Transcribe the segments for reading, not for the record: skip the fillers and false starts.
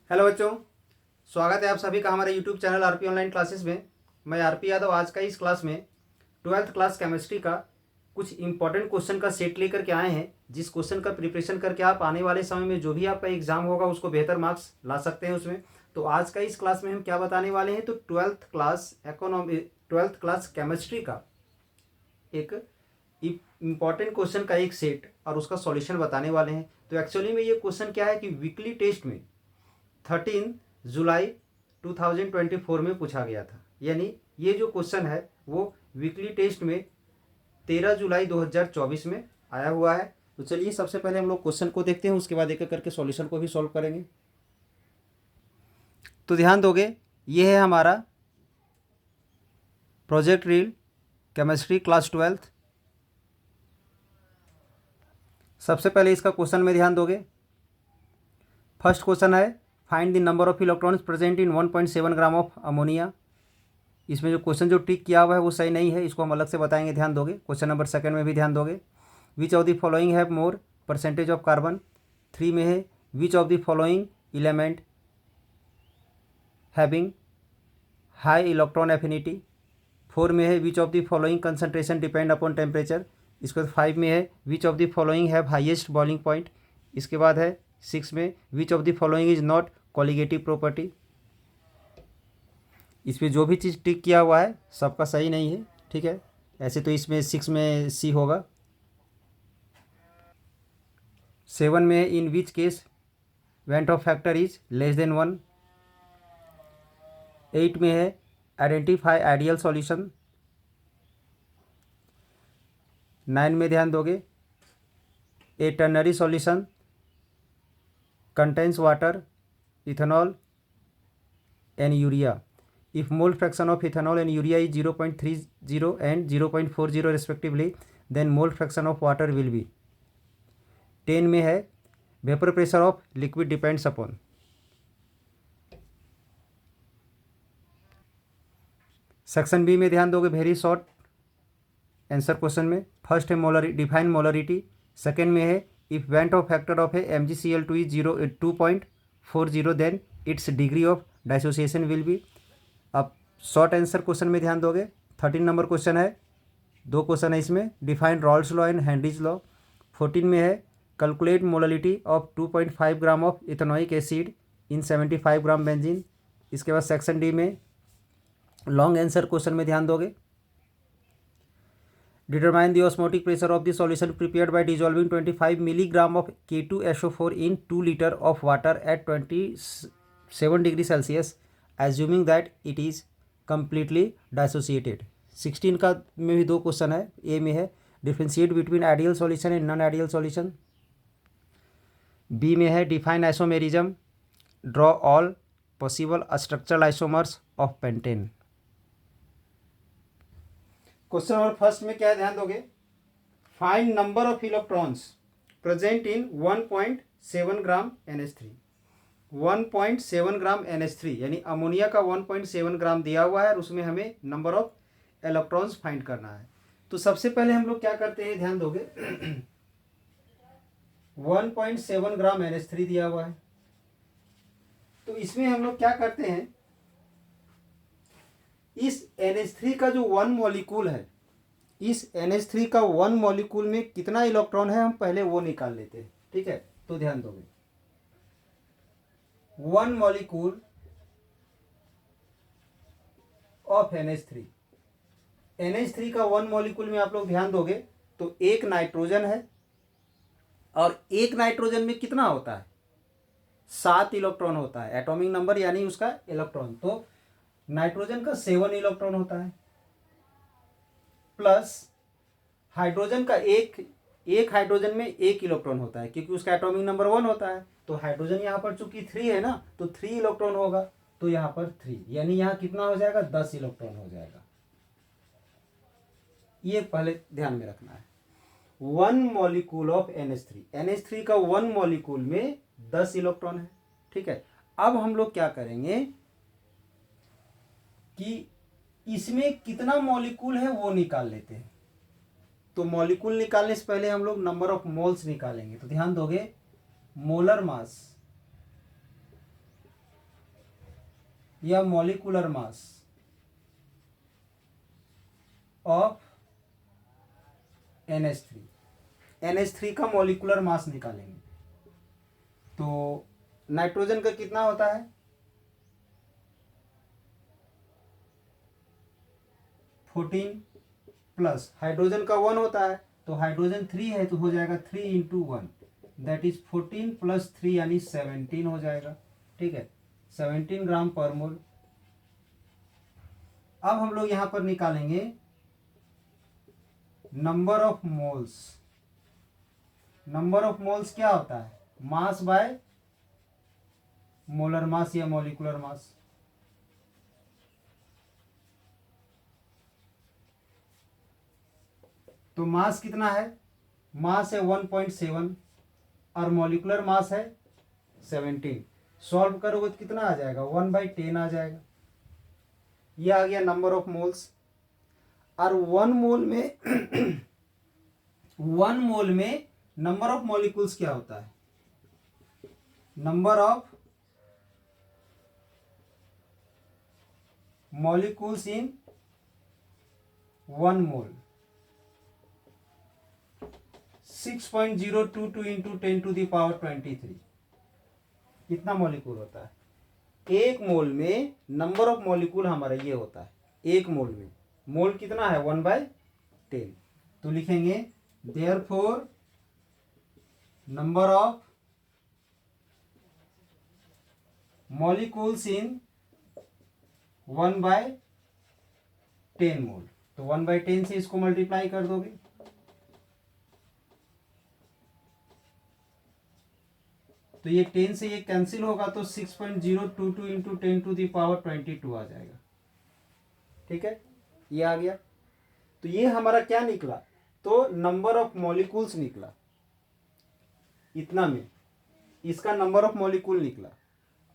Hello बच्चों, स्वागत है आप सभी का हमारे YouTube channel RP online classes में। मैं आरपी यादव आज का इस क्लास में 12th क्लास केमिस्ट्री का कुछ इंपॉर्टेंट क्वेश्चन का सेट लेकर के आए हैं, जिस क्वेश्चन का प्रिपरेशन करके आप आने वाले समय में जो भी आपका एग्जाम होगा उसको बेहतर मार्क्स ला सकते हैं उसमें। तो आज का इस क्लास में हम क्या बताने वाले हैं, तो 12th क्लास केमिस्ट्री का एक इम्पॉर्टेंट क्वेश्चन का एक सेट और उसका सॉल्यूशन बताने वाले हैं। तो एक्चुअली में ये क्वेश्चन क्या है कि वीकली टेस्ट में 13 जुलाई 2024 में पूछा गया था। यानी ये जो क्वेश्चन है वो वीकली टेस्ट में 13 जुलाई 2024 में आया हुआ है। तो चलिए सबसे पहले हम लोग क्वेश्चन को देखते हैं, उसके बाद एक एक करके सॉल्यूशन को भी सॉल्व करेंगे। तो ध्यान दोगे, ये है हमारा project reel chemistry class 12th। सबसे पहले इसका क्वेश्चन में ध्यान दोगे, फर्स्ट क्वेश्चन है find the number of electrons present in 1.7 gram of ammonia. इसमें जो क्वेश्चन जो टिक किया हुआ है वो सही नहीं है, इसको हम अलग से बताएंगे, ध्यान दोगे। क्वेश्चन नंबर सेकंड में भी ध्यान दोगे, विच of the following have more percentage of carbon. 3 में है which of the following element having high electron affinity. 4 में है which of the following concentration depend upon temperature. इसके बाद 5 में है which of the following have highest boiling point. इसके बाद है 6 में विच of the following is not colligative property. इसमें जो भी चीज़ टिक किया हुआ है सबका सही नहीं है, ठीक है। ऐसे तो इसमें 6 में सी होगा। 7 में है in which case van't Hoff factor is less than 1। 8 में है आइडेंटिफाई आइडियल सॉल्यूशन। 9 में ध्यान दोगे, a ternary solution contains water, ethanol and urea. If mole fraction of ethanol and urea is 0.30 and 0.40 respectively, then mole fraction of water will be। 10 में है vapor pressure of liquid depends upon। Section B में ध्यान दोगे, very short answer question में। First है molar define molarity. Second में है if van't Hoff factor of है MgCl2 is 2.40 then it's degree of dissociation will be. अब short answer question में ध्यान दोगे, 13 नंबर क्वेश्चन है, दो क्वेश्चन है इसमें, define Raoult's law and Henry's law. 14 में है calculate molarity of 2.5 gram of ethanoic acid in 75 gram benzene. इसके बाद सेक्शन डी में लॉन्ग आंसर क्वेश्चन में ध्यान दोगे, determine the osmotic pressure of the solution prepared by dissolving 25 milligram of K2SO4 in 2 litre of water at 27 degree Celsius assuming that it is completely dissociated. 16 का में भी दो question है, A में है differentiate between ideal solution and non ideal solution. B में है define isomerism, draw all possible structural isomers of pentane. Question number first में क्या है, ध्यान दोगे, find number of electrons present in 1.7 gram NH3। 1.7 gram NH3 यानी ammonia का 1.7 ग्राम दिया हुआ है और उसमें हमें नंबर ऑफ इलेक्ट्रॉन्स फाइंड करना है। तो सबसे पहले हम लोग क्या करते हैं, ध्यान दोगे 1.7 ग्राम NH3 दिया हुआ है, तो इसमें हम लोग क्या करते हैं, इस NH3 का जो 1 मॉलिक्यूल है, इस NH3 का 1 मॉलिक्यूल में कितना इलेक्ट्रॉन है हम पहले वो निकाल लेते हैं, ठीक है। तो ध्यान दोगे 1 मॉलिक्यूल ऑफ NH3, NH3 का 1 मॉलिक्यूल में आप लोग ध्यान दोगे तो एक नाइट्रोजन है, और एक नाइट्रोजन में कितना होता है, 7 इलेक्ट्रॉन होता है, एटॉमिक नंबर यानी उसका इलेक्ट्रॉन। तो नाइट्रोजन का 7 इलेक्ट्रॉन होता है, प्लस हाइड्रोजन का एक हाइड्रोजन में 1 इलेक्ट्रॉन होता है क्योंकि उसका एटॉमिक नंबर 1 होता है। तो हाइड्रोजन यहाँ पर चूंकि 3 है ना, तो 3 इलेक्ट्रॉन होगा, तो यहाँ पर 3 यानी यहाँ कितना हो जाएगा, 10 इलेक्ट्रॉन हो जाएगा। ये पहले ध्यान में रखना है, 1 मॉलिक्यूल ऑफ NH3 का 1 मॉलिक्यूल में 10 इलेक्ट्रॉन है, ठीक है। अब हम लोग क्या करेंगे कि इसमें कितना मॉलिक्यूल है वो निकाल लेते हैं। तो मॉलिक्यूल निकालने से पहले हम लोग नंबर ऑफ मोल्स निकालेंगे। तो ध्यान दोगे मोलर मास या molecular mass of NH3, NH3 का मॉलिक्यूलर मास निकालेंगे। तो नाइट्रोजन का कितना होता है 14 प्लस हाइड्रोजन का 1 होता है, तो हाइड्रोजन 3 है तो हो जाएगा 3 इंटू 1 दैट इज 14 प्लस 3 यानी 17 हो जाएगा। ठीक है, 17 ग्राम पर मोल। अब हम लोग यहां पर निकालेंगे number of moles. Number of moles क्या होता है मास बाय मोलर मास या मॉलिक्यूलर मास। तो मास कितना है, मास है 1.7 और मॉलिक्यूलर मास है 17। सॉल्व करोगे तो कितना आ जाएगा 1/10 आ जाएगा। ये आ गया नंबर ऑफ मोल्स। और 1 मोल में 1 मोल में नंबर ऑफ मॉलिक्यूल्स क्या होता है, number of molecules in 1 mole 6.022 into 10⁻23। कितना मॉलिक्यूल होता है एक मोल में। नंबर ऑफ मॉलिक्यूल हमारा ये होता है एक मोल में। मोल कितना है 1/10। तो लिखेंगे therefore number of molecules in 1/10 मोल। तो 1/10 से इसको मल्टीप्लाई कर दोगे तो ये 10 से ये कैंसिल होगा तो 6.022 इंटू 10⁻22 आ जाएगा। ठीक है, ये आ गया। तो ये हमारा क्या निकला, तो नंबर ऑफ मॉलिक्यूल्स निकला इतना में, इसका नंबर ऑफ मॉलिक्यूल निकला।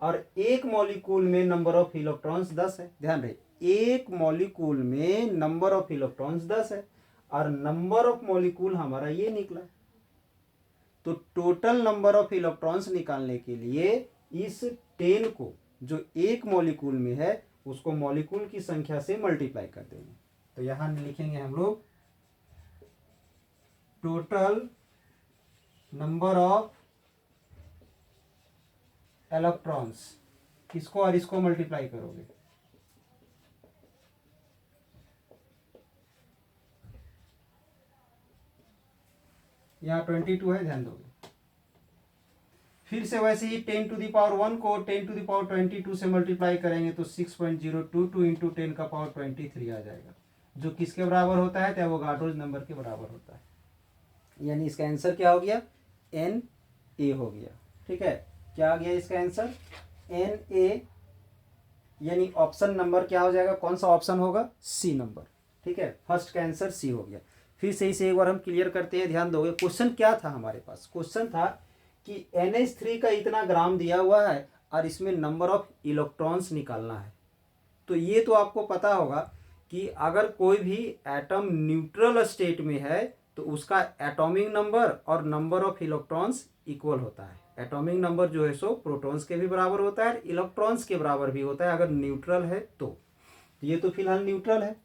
और एक मॉलिक्यूल में नंबर ऑफ इलेक्ट्रॉन्स 10 है। ध्यान रहे एक मॉलिक्यूल में नंबर ऑफ इलेक्ट्रॉन्स 10 है और नंबर ऑफ मॉलिक्यूल हमारा ये निकला। तो टोटल नंबर ऑफ इलेक्ट्रॉन्स निकालने के लिए इस 10 को जो एक मॉलिक्यूल में है उसको मॉलिक्यूल की संख्या से मल्टीप्लाई कर देंगे। तो यहां लिखेंगे हम लोग टोटल नंबर ऑफ इलेक्ट्रॉन्स, इसको और इसको मल्टीप्लाई करोगे यहाँ 22 है, ध्यान दोगे। फिर से वैसे ही 10⁻1 को 10⁻22 से मल्टीप्लाई करेंगे तो 6.022 इंटू 10⁻23 आ जाएगा, जो किसके बराबर होता है, एवोगाड्रो नंबर के बराबर होता है। यानी इसका आंसर क्या हो गया Na हो गया। ठीक है, क्या आ गया इसका आंसर Na, यानी ऑप्शन नंबर क्या हो जाएगा, कौन सा ऑप्शन होगा, सी नंबर। ठीक है, फर्स्ट का आंसर सी हो गया। फिर से इसे एक बार हम क्लियर करते हैं, ध्यान दोगे। क्वेश्चन क्या था हमारे पास, क्वेश्चन था कि NH3 का इतना ग्राम दिया हुआ है और इसमें नंबर ऑफ इलेक्ट्रॉन्स निकालना है। तो ये तो आपको पता होगा कि अगर कोई भी एटम न्यूट्रल स्टेट में है तो उसका एटॉमिक नंबर और नंबर ऑफ इलेक्ट्रॉन्स इक्वल होता है। एटॉमिक नंबर जो है सो प्रोटॉन्स के भी बराबर होता है, इलेक्ट्रॉन्स के बराबर भी होता है अगर न्यूट्रल है तो। ये तो फिलहाल न्यूट्रल है।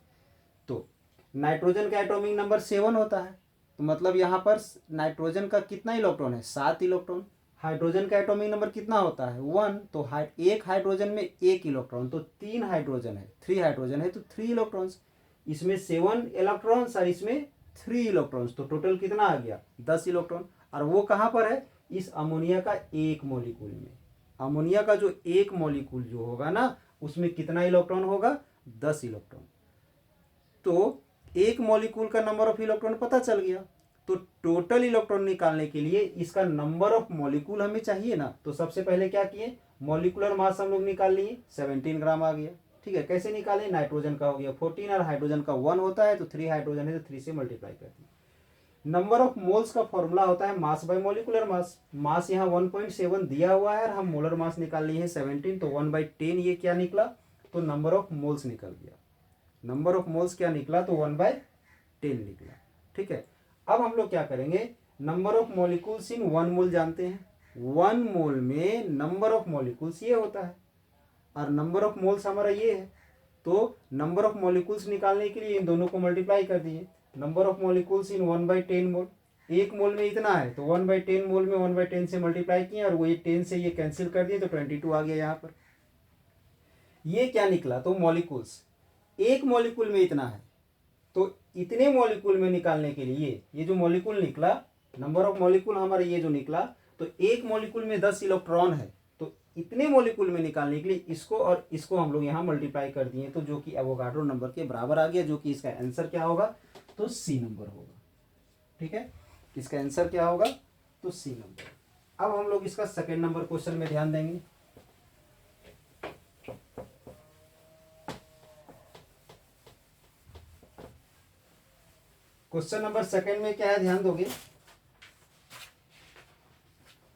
तो नाइट्रोजन का एटॉमिक नंबर 7 होता है, तो मतलब यहाँ पर नाइट्रोजन का कितना इलेक्ट्रॉन है, 7 इलेक्ट्रॉन। हाइड्रोजन का एटॉमिक नंबर कितना होता है 1, तो एक हाइड्रोजन में 1 इलेक्ट्रॉन, तो 3 हाइड्रोजन है, 3 हाइड्रोजन है तो 3 इलेक्ट्रॉन्स। इसमें 7 इलेक्ट्रॉन्स और इसमें 3 इलेक्ट्रॉन्स, तो टोटल कितना आ गया 10 इलेक्ट्रॉन। और वो कहाँ पर है, इस अमोनिया का एक मॉलिक्यूल में। अमोनिया का जो एक मॉलिक्यूल जो होगा ना उसमें कितना इलेक्ट्रॉन होगा, 10 इलेक्ट्रॉन। तो एक मॉलिक्यूल का नंबर ऑफ इलेक्ट्रॉन पता चल गया। तो टोटल इलेक्ट्रॉन निकालने के लिए इसका नंबर ऑफ मॉलिक्यूल हमें चाहिए ना। तो सबसे पहले क्या किए, मॉलिक्यूलर मास हम लोग निकाल लिए, 17 ग्राम आ गया। ठीक है, कैसे निकाले, नाइट्रोजन का हो गया 14 और हाइड्रोजन का 1 होता है, तो 3 हाइड्रोजन है तो 3 से मल्टीप्लाई कर दिए। नंबर ऑफ मोल्स का फॉर्मूला होता है मास बाय मॉलिक्यूलर मास। मास यहाँ 1.7 दिया हुआ है और हम मोलर मास निकाल लिए हैं 17, तो 1/10 ये क्या निकला, तो नंबर ऑफ मोल्स निकल गया। नंबर ऑफ मोल्स क्या निकला, तो 1/10 निकला। ठीक है, अब हम लोग क्या करेंगे, नंबर ऑफ मॉलिक्यूल्स इन 1 मोल जानते हैं। 1 मोल में नंबर ऑफ मॉलिक्यूल्स ये होता है। और नंबर ऑफ मोल्स हमारा ये है, तो नंबर ऑफ मॉलिक्यूल्स निकालने के लिए इन दोनों को मल्टीप्लाई कर दिए। नंबर ऑफ मॉलिक्यूल्स इन 1/10 मोल, एक मोल में इतना है तो 1/10 मोल में 1/10 से मल्टीप्लाई किए और वो ये 10 से ये कैंसिल कर दिए तो 22 आ गया यहाँ पर। ये क्या निकला, तो मॉलिक्यूल्स, एक मॉलिक्यूल में इतना है तो इतने मॉलिक्यूल में निकालने के लिए ये जो मॉलिक्यूल निकला, नंबर ऑफ मॉलिक्यूल हमारा ये जो निकला, तो एक मॉलिक्यूल में 10 इलेक्ट्रॉन है, तो इतने मॉलिक्यूल में निकालने के लिए इसको और इसको हम लोग यहाँ मल्टीप्लाई कर दिए, तो जो कि एवोगाड्रो नंबर के बराबर आ गया, जो कि इसका आंसर क्या होगा, तो सी नंबर होगा। ठीक है, इसका आंसर क्या होगा, तो सी नंबर। अब हम लोग इसका सेकेंड नंबर क्वेश्चन में ध्यान देंगे। क्वेश्चन नंबर सेकेंड में क्या है, ध्यान दोगे।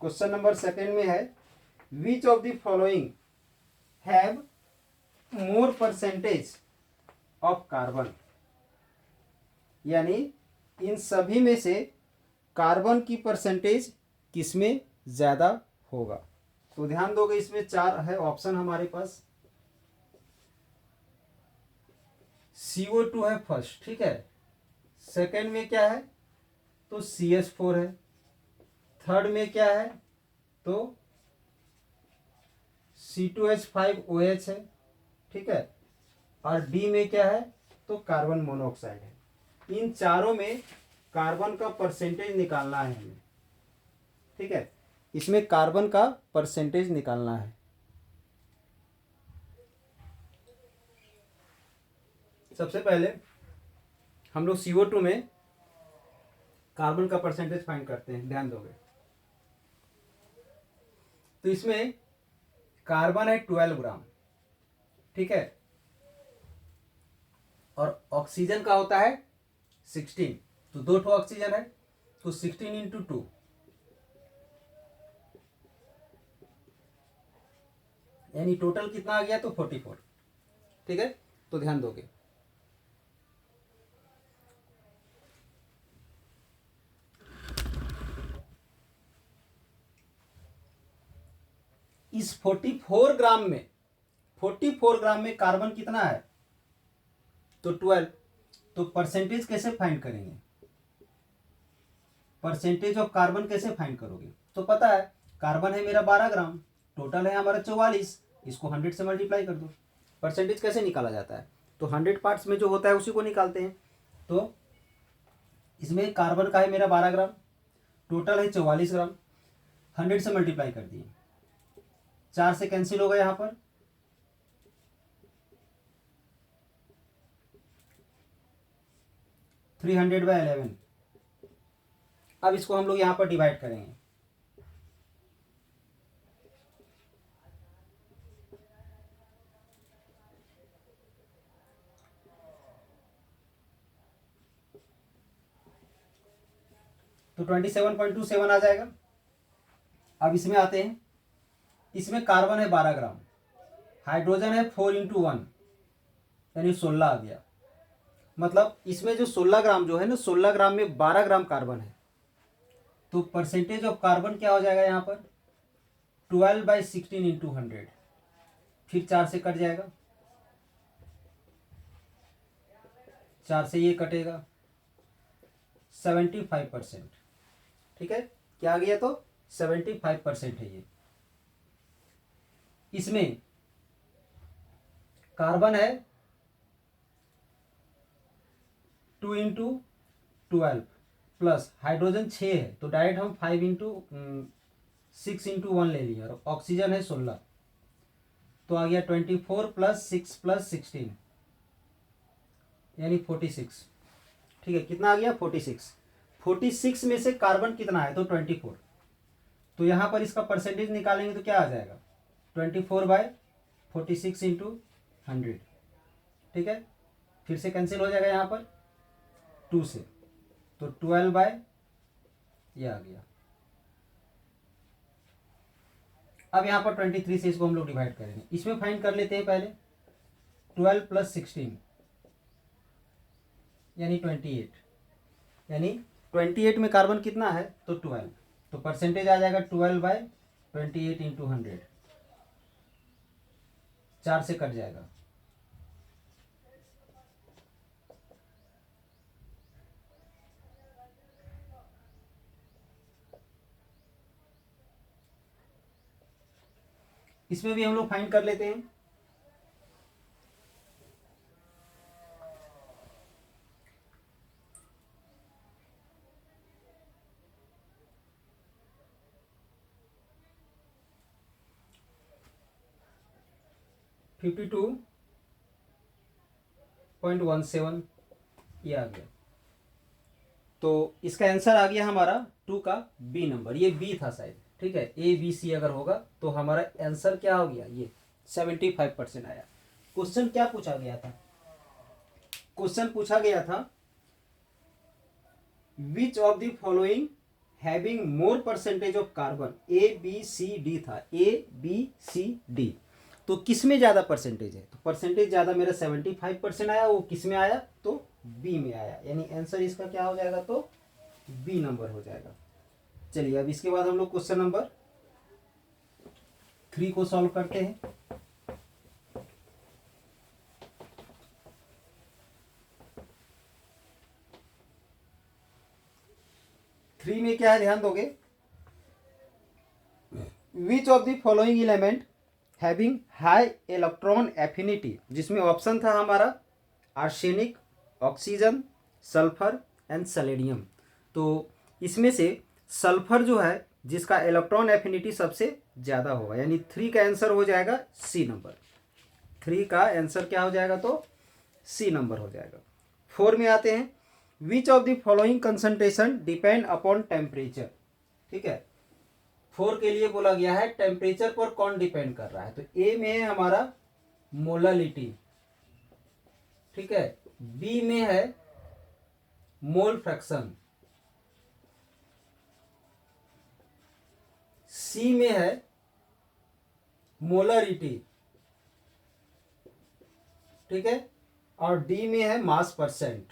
क्वेश्चन नंबर सेकेंड में है, which of the following have more percentage of carbon, यानी इन सभी में से कार्बन की परसेंटेज किसमें ज्यादा होगा। तो ध्यान दोगे, इसमें 4 है ऑप्शन हमारे पास। CO2 है फर्स्ट, ठीक है। सेकेंड में क्या है, तो CH4 है। थर्ड में क्या है, तो C2H5OH है, ठीक है। और डी में क्या है, तो कार्बन मोनोऑक्साइड है। इन चारों में कार्बन का परसेंटेज निकालना है हमें, ठीक है। इसमें कार्बन का परसेंटेज निकालना है। सबसे पहले हम लोग CO2 में कार्बन का परसेंटेज फाइंड करते हैं, ध्यान दोगे। तो इसमें कार्बन है 12 ग्राम, ठीक है, और ऑक्सीजन का होता है 16, तो 2 ठो ऑक्सीजन है, तो 16 × 2, यानी टोटल कितना आ गया, तो 44, ठीक है। तो ध्यान दोगे, इस 44 ग्राम में, 44 ग्राम में कार्बन कितना है, तो 12। तो परसेंटेज कैसे फाइंड करेंगे, परसेंटेज ऑफ कार्बन कैसे फाइंड करोगे, तो पता है कार्बन है मेरा 12 ग्राम, टोटल है हमारा 44, इसको 100 से मल्टीप्लाई कर दो। परसेंटेज कैसे निकाला जाता है, तो 100 पार्ट्स में जो होता है उसी को निकालते हैं। तो इसमें कार्बन का है मेरा 12 ग्राम, टोटल है 44 ग्राम, 100 से मल्टीप्लाई कर दिए, 4 से कैंसिल होगा यहाँ पर, 300/11। अब इसको हम लोग यहाँ पर डिवाइड करेंगे, तो 27.27 आ जाएगा। अब इसमें आते हैं, इसमें कार्बन है 12 ग्राम, हाइड्रोजन है 4 × 1, यानी 16 आ गया। मतलब इसमें जो 16 ग्राम जो है ना, 16 ग्राम में 12 ग्राम कार्बन है, तो परसेंटेज ऑफ कार्बन क्या हो जाएगा यहाँ पर, 12/16 × 100, फिर 4 से कट जाएगा, 4 से ये कटेगा, 75%, ठीक है। क्या आ गया, तो 75% है ये। इसमें कार्बन है 2 × 12 प्लस हाइड्रोजन 6 है, तो डायरेक्ट हम 6 × 1 ले लिए, और ऑक्सीजन है 16, तो आ गया 24 + 6 + 16, यानी 46, ठीक है। कितना आ गया, 46। 46 में से कार्बन कितना है, तो 24, तो यहाँ पर इसका परसेंटेज निकालेंगे तो क्या आ जाएगा, 24/46 × 100, ठीक है। फिर से कैंसिल हो जाएगा यहाँ पर 2 से, तो 12 ये आ गया। अब यहाँ पर 23 से इसको हम लोग डिवाइड करेंगे, इसमें फाइंड कर लेते हैं पहले, 12 + 16 यानी 28, यानी 28 में कार्बन कितना है, तो 12, तो परसेंटेज आ जाएगा 12/28 × 100, 4 से कट जाएगा। इसमें भी हम लोग फाइंड कर लेते हैं। $52.17 ये आ गया। तो इसका आंसर आ गया हमारा 2 का बी नंबर। ये बी था शायद, ठीक है। ए बी सी अगर होगा तो हमारा आंसर क्या हो गया, ये 75% आया। क्वेश्चन क्या पूछा गया था? क्वेश्चन पूछा गया था which of the following having more percentage of carbon, A B C D था, ए बी सी डी। तो किस में ज्यादा परसेंटेज है? तो परसेंटेज ज्यादा मेरा 75% आया, वो किस में आया? तो बी में आया, यानी आंसर इसका क्या हो जाएगा? तो बी नंबर हो जाएगा। चलिए अब इसके बाद हम लोग क्वेश्चन नंबर 3 को सॉल्व करते हैं। थ्री में क्या है, ध्यान दोगे? विच of the following element having high electron affinity, जिसमें ऑप्शन था हमारा arsenic, oxygen, sulphur and selenium. तो इसमें से सल्फर जो है जिसका इलेक्ट्रॉन एफिनिटी सबसे ज़्यादा होगा, यानी 3 का आंसर हो जाएगा सी नंबर। 3 का आंसर क्या हो जाएगा? तो सी नंबर हो जाएगा। 4 में आते हैं, विच of the following concentration depend upon temperature, ठीक है। 4 के लिए बोला गया है टेम्परेचर पर कौन डिपेंड कर रहा है? तो ए में है हमारा मोलालिटी, ठीक है। बी में है मोल फ्रैक्शन, सी में है मोलरिटी, ठीक है, और डी में है मास परसेंट,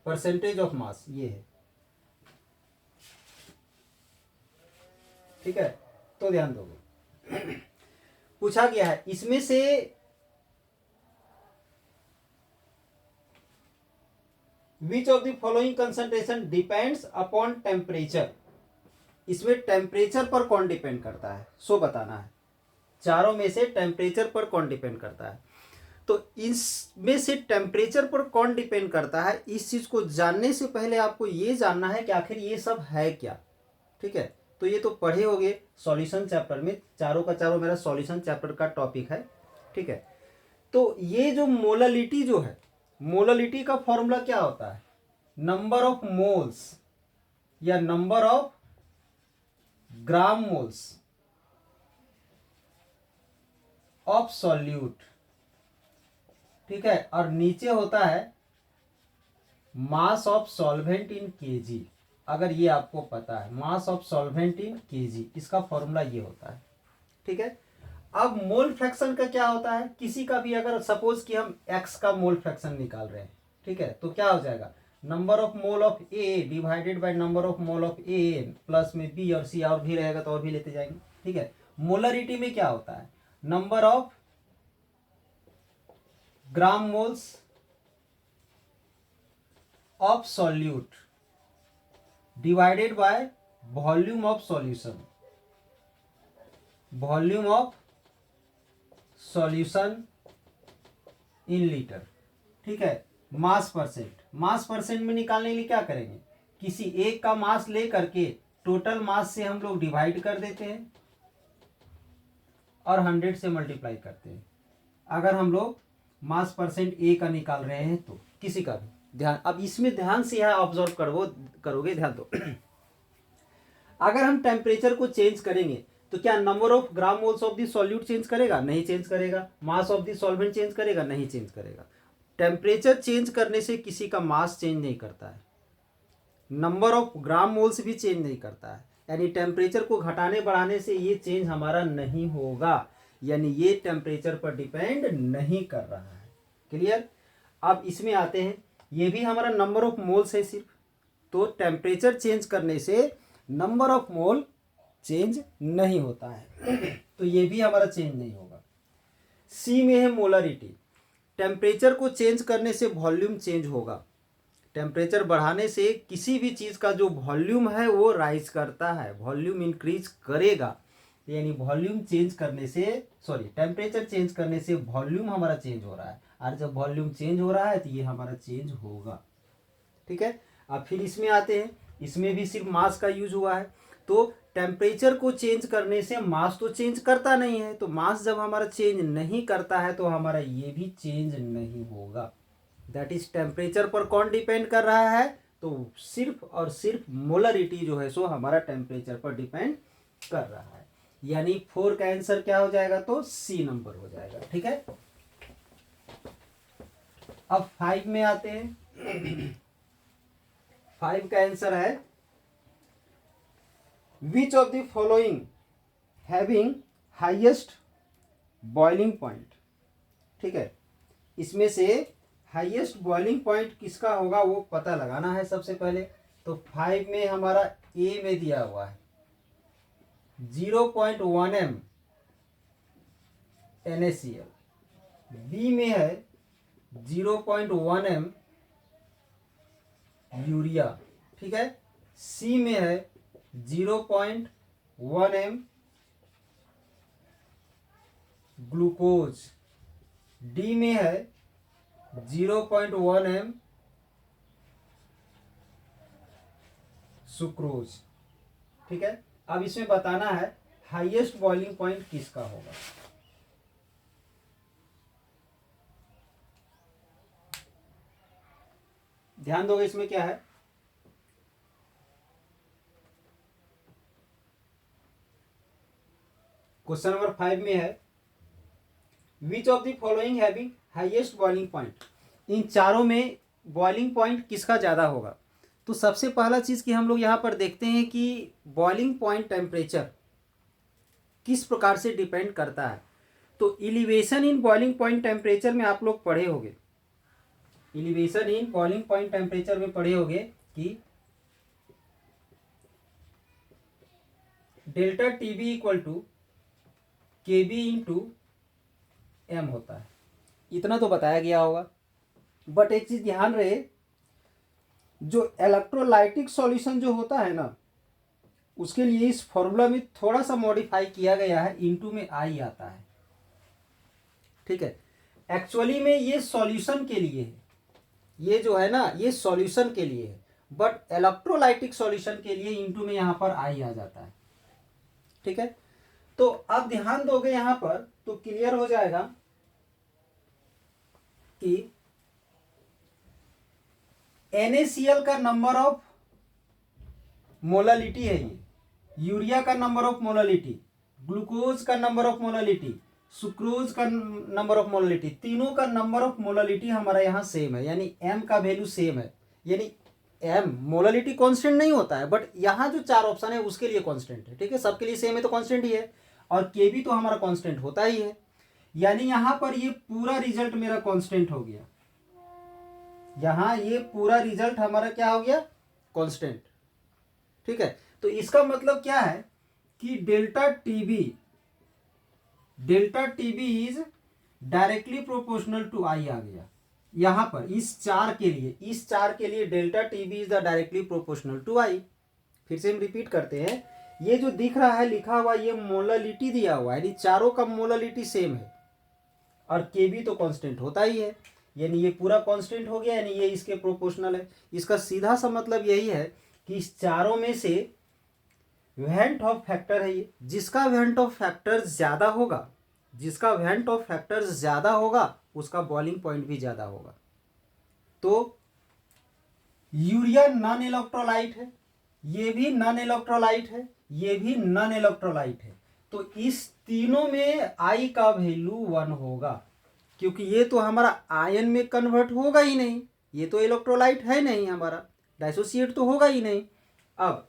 परसेंटेज ऑफ मास, ये है, ठीक है। तो ध्यान दोगे पूछा गया है इसमें से विच of the following concentration depends upon temperature, इसमें टेम्परेचर पर कौन डिपेंड करता है सो बताना है। चारों में से टेम्परेचर पर कौन डिपेंड करता है? तो इसमें से टेम्परेचर पर कौन डिपेंड करता है, इस चीज को जानने से पहले आपको ये जानना है कि आखिर ये सब है क्या, ठीक है। तो ये तो पढ़े होगे सॉल्यूशन चैप्टर में, चारों का चारों मेरा सॉल्यूशन चैप्टर का टॉपिक है, ठीक है। तो ये जो मोलालिटी जो है, मोलालिटी का फॉर्मूला क्या होता है? नंबर ऑफ मोल्स या number of gram moles of solute, ठीक है। और नीचे होता है mass of solvent in KG. अगर ये आपको पता है mass of solvent in KG, इसका फॉर्मूला ये होता है, ठीक है। अब मोल फ्रैक्शन का क्या होता है? किसी का भी अगर सपोज कि हम एक्स का मोल फ्रैक्शन निकाल रहे हैं, ठीक है, तो क्या हो जाएगा? Number of mole of A divided by number of mole of A, plus में बी और सी और भी रहेगा तो और भी लेते जाएंगे, ठीक है। मोलरिटी में क्या होता है? Number of gram moles of solute divided by volume of solution, volume of solution in litre, ठीक है। मास परसेंट, मास परसेंट में निकालने के लिए क्या करेंगे? किसी एक का मास ले करके टोटल मास से हम लोग डिवाइड कर देते हैं और 100 से मल्टीप्लाई करते हैं। अगर हम लोग मास परसेंट ए का निकाल रहे हैं तो किसी का भी ध्यान, अब इसमें ध्यान से यह ऑब्जर्व करोगे, ध्यान दो। अगर हम टेम्परेचर को चेंज करेंगे तो क्या number of gram moles of the solute change करेगा? नहीं चेंज करेगा। Mass of the solvent change करेगा? नहीं चेंज करेगा। टेम्परेचर चेंज करने से किसी का मास चेंज नहीं करता है, नंबर ऑफ ग्राम मोल्स भी चेंज नहीं करता है, यानी टेम्परेचर को घटाने बढ़ाने से ये चेंज हमारा नहीं होगा, यानी ये टेम्परेचर पर डिपेंड नहीं कर रहा है। क्लियर? अब इसमें आते हैं, ये भी हमारा नंबर ऑफ मोल्स है सिर्फ, तो टेम्परेचर चेंज करने से नंबर ऑफ मोल चेंज नहीं होता है तो ये भी हमारा चेंज नहीं होगा। सी में है मोलरिटी, टेम्परेचर को चेंज करने से वॉल्यूम चेंज होगा। टेम्परेचर बढ़ाने से किसी भी चीज़ का जो वॉल्यूम है वो राइज करता है, वॉल्यूम इंक्रीज करेगा। यानी वॉल्यूम चेंज करने से टेम्परेचर चेंज करने से वॉल्यूम हमारा चेंज हो रहा है, और जब वॉल्यूम चेंज हो रहा है तो ये हमारा चेंज होगा। ठीक है, अब फिर इसमें आते हैं, इसमें भी सिर्फ मास का यूज हुआ है। तो टेम्परेचर को चेंज करने से मास तो चेंज करता नहीं है, तो मास जब हमारा चेंज नहीं करता है तो हमारा ये भी चेंज नहीं होगा। दैट इज टेम्परेचर पर कौन डिपेंड कर रहा है, तो सिर्फ और सिर्फ मोलरिटी जो है सो हमारा टेम्परेचर पर डिपेंड कर रहा है। यानी 4 का आंसर क्या हो जाएगा, तो सी नंबर हो जाएगा। ठीक है, अब 5 में आते हैं। 5 का आंसर है which of the following having highest boiling point. ठीक है, इसमें से हाईएस्ट बॉइलिंग पॉइंट किसका होगा वो पता लगाना है सबसे पहले। तो 5 में हमारा ए में दिया हुआ है 0.1 m NaCl, बी में है 0.1 m यूरिया। ठीक है, सी में है 0.1 m ग्लूकोज, डी में है 0.1 m सुक्रोज। ठीक है, अब इसमें बताना है हाईएस्ट बॉइलिंग पॉइंट किसका होगा। ध्यान दोगे इसमें क्या है, क्वेश्चन नंबर 5 में है which of the following having highest boiling point. इन चारों में बॉइलिंग पॉइंट किसका ज़्यादा होगा। तो सबसे पहला चीज़ कि हम लोग यहाँ पर देखते हैं कि बॉइलिंग पॉइंट टेम्परेचर किस प्रकार से डिपेंड करता है। तो elevation in boiling point temperature में आप लोग पढ़े होंगे, elevation in boiling point temperature में पढ़े होंगे कि डेल्टा टीबी इक्वल टू के बी इंटू एम होता है, इतना तो बताया गया होगा। बट एक चीज ध्यान रहे, जो इलेक्ट्रोलाइटिक सॉल्यूशन जो होता है ना, उसके लिए इस फॉर्मूला में थोड़ा सा मॉडिफाई किया गया है, इनटू में आई आता है। ठीक है, एक्चुअली में ये सॉल्यूशन के लिए है, ये जो है ना ये सॉल्यूशन के लिए है, बट इलेक्ट्रोलाइटिक सॉल्यूशन के लिए इनटू में यहां पर आई आ जाता है। ठीक है, तो अब ध्यान दोगे यहां पर तो क्लियर हो जाएगा कि NaCl का नंबर ऑफ मोलालिटी है, ये यूरिया का नंबर ऑफ मोलालिटी, ग्लूकोज का नंबर ऑफ मोलालिटी, सुक्रोज का नंबर ऑफ मोलालिटी, तीनों का नंबर ऑफ मोलालिटी हमारा यहाँ सेम है, यानी m का वैल्यू सेम है। यानी m मोलालिटी कांस्टेंट नहीं होता है, बट यहाँ जो 4 ऑप्शन है उसके लिए कांस्टेंट है। ठीक है, सबके लिए सेम है तो कांस्टेंट ही है, और के भी तो हमारा कांस्टेंट होता ही है। यानी यहाँ पर ये पूरा रिजल्ट मेरा कांस्टेंट हो गया, यहाँ ये पूरा रिजल्ट हमारा क्या हो गया, कांस्टेंट। ठीक है, तो इसका मतलब क्या है कि delta TB is directly proportional to i आ गया यहां पर। इस चार के लिए delta TB is the directly proportional to i. फिर से हम रिपीट करते हैं, ये जो दिख रहा है लिखा हुआ, ये मोलालिटी दिया हुआ है, यानी चारों का मोलालिटी सेम है, और के भी तो कांस्टेंट होता ही है, यानी ये पूरा कांस्टेंट हो गया, यानी ये इसके प्रोपोर्शनल है। इसका सीधा सा मतलब यही है कि इस चारों में से वेंट ऑफ फैक्टर है ये, जिसका वेंट ऑफ फैक्टर ज्यादा होगा, उसका बॉइलिंग पॉइंट भी ज्यादा होगा। तो यूरिया नॉन इलेक्ट्रोलाइट है, ये भी नॉन इलेक्ट्रोलाइट है, ये भी नॉन इलेक्ट्रोलाइट है, तो इस तीनों में आई का वैल्यू 1 होगा, क्योंकि ये तो हमारा आयन में कन्वर्ट होगा ही नहीं, ये तो इलेक्ट्रोलाइट है नहीं, हमारा डाइसोसिएट तो होगा ही नहीं। अब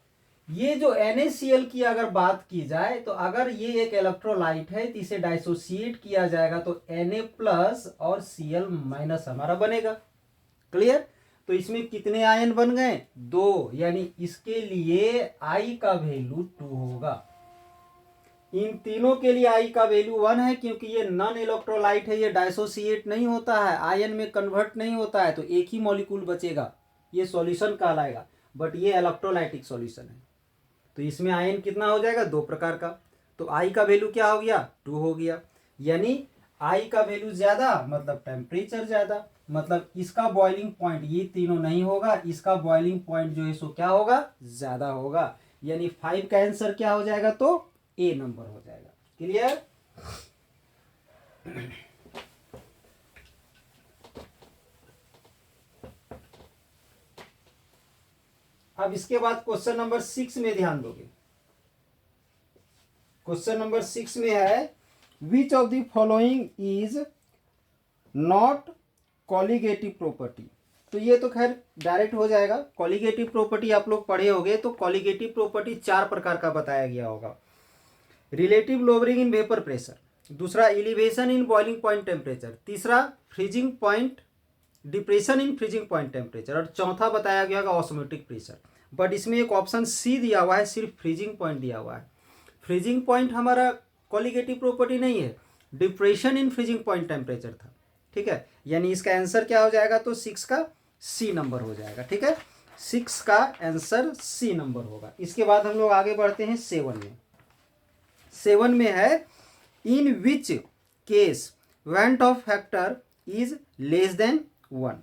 ये जो NaCl की अगर बात की जाए, तो अगर ये एक इलेक्ट्रोलाइट है तो इसे डाइसोसिएट किया जाएगा तो Na+ और Cl- हमारा बनेगा। क्लियर, तो इसमें कितने आयन बन गए, 2, यानी इसके लिए I का वैल्यू 2 होगा। इन तीनों के लिए आई का वैल्यू 1 है, क्योंकि ये नॉन इलेक्ट्रोलाइट है, ये डाइसोसिएट नहीं होता है, आयन में कन्वर्ट नहीं होता है, तो एक ही मॉलिक्यूल बचेगा, ये सॉल्यूशन कहलाएगा। बट ये इलेक्ट्रोलाइटिक सॉल्यूशन है, तो इसमें आयन कितना हो जाएगा, 2 प्रकार का। तो आई का वैल्यू क्या हो गया, 2 हो गया। यानी आई का वैल्यू ज़्यादा मतलब टेम्परेचर ज़्यादा, मतलब इसका बॉइलिंग पॉइंट, ये तीनों नहीं होगा, इसका बॉइलिंग पॉइंट जो है सो क्या होगा, ज़्यादा होगा। यानी 5 का आंसर क्या हो जाएगा, तो ए नंबर हो जाएगा। क्लियर। अब इसके बाद क्वेश्चन नंबर 6 में ध्यान दोगे। क्वेश्चन नंबर 6 में है which of the following is not colligative property. तो ये तो खैर डायरेक्ट हो जाएगा। कॉलिगेटिव प्रॉपर्टी आप लोग पढ़े होंगे, तो कॉलिगेटिव प्रॉपर्टी 4 प्रकार का बताया गया होगा। Relative lowering in vapour pressure, दूसरा elevation in boiling point temperature, तीसरा freezing point depression in freezing point temperature, और चौथा बताया गया होगा ऑस्मोटिक प्रेशर। बट इसमें एक ऑप्शन सी दिया हुआ है, सिर्फ फ्रीजिंग पॉइंट दिया हुआ है। फ्रीजिंग पॉइंट हमारा कॉलिगेटिव प्रॉपर्टी नहीं है, depression in freezing point temperature था। ठीक है, यानी इसका आंसर क्या हो जाएगा, तो 6 का सी नंबर हो जाएगा। ठीक है, 6 का आंसर सी नंबर होगा। इसके बाद हम लोग आगे बढ़ते हैं 7 में। 7 में है in which case van't Hoff factor is less than 1,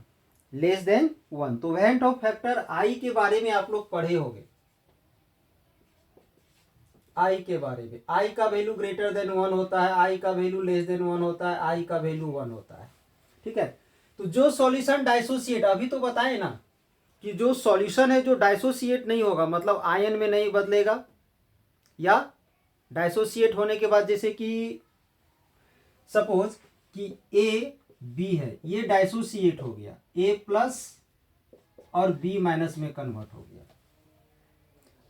less than 1। तो वेंट ऑफ फैक्टर आई के बारे में आप लोग पढ़े होंगे, आई के बारे में। आई का वैल्यू ग्रेटर देन 1 होता है, आई का वैल्यू लेस देन 1 होता है, आई का वैल्यू 1 होता है। ठीक है, तो जो सॉल्यूशन डाइसोसिएट, अभी तो बताए ना कि जो सॉल्यूशन है जो डाइसोसिएट नहीं होगा, मतलब आयन में नहीं बदलेगा, या डाइसोसिएट होने के बाद जैसे कि सपोज कि ए बी है, ये डाइसोसिएट हो गया, ए प्लस और बी माइनस में कन्वर्ट हो गया,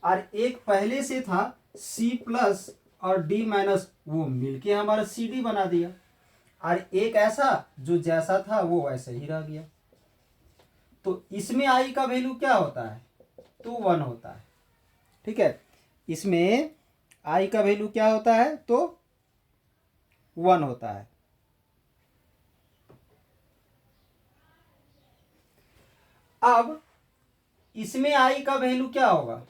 और एक पहले से था सी प्लस और डी माइनस, वो मिलके हमारा सी डी बना दिया, और एक ऐसा जो जैसा था वो वैसे ही रह गया। तो इसमें आई का वैल्यू क्या होता है, तो 1 होता है। ठीक है, इसमें आई का वैल्यू क्या होता है, तो 1 होता है। अब इसमें आई का वैल्यू क्या होगा,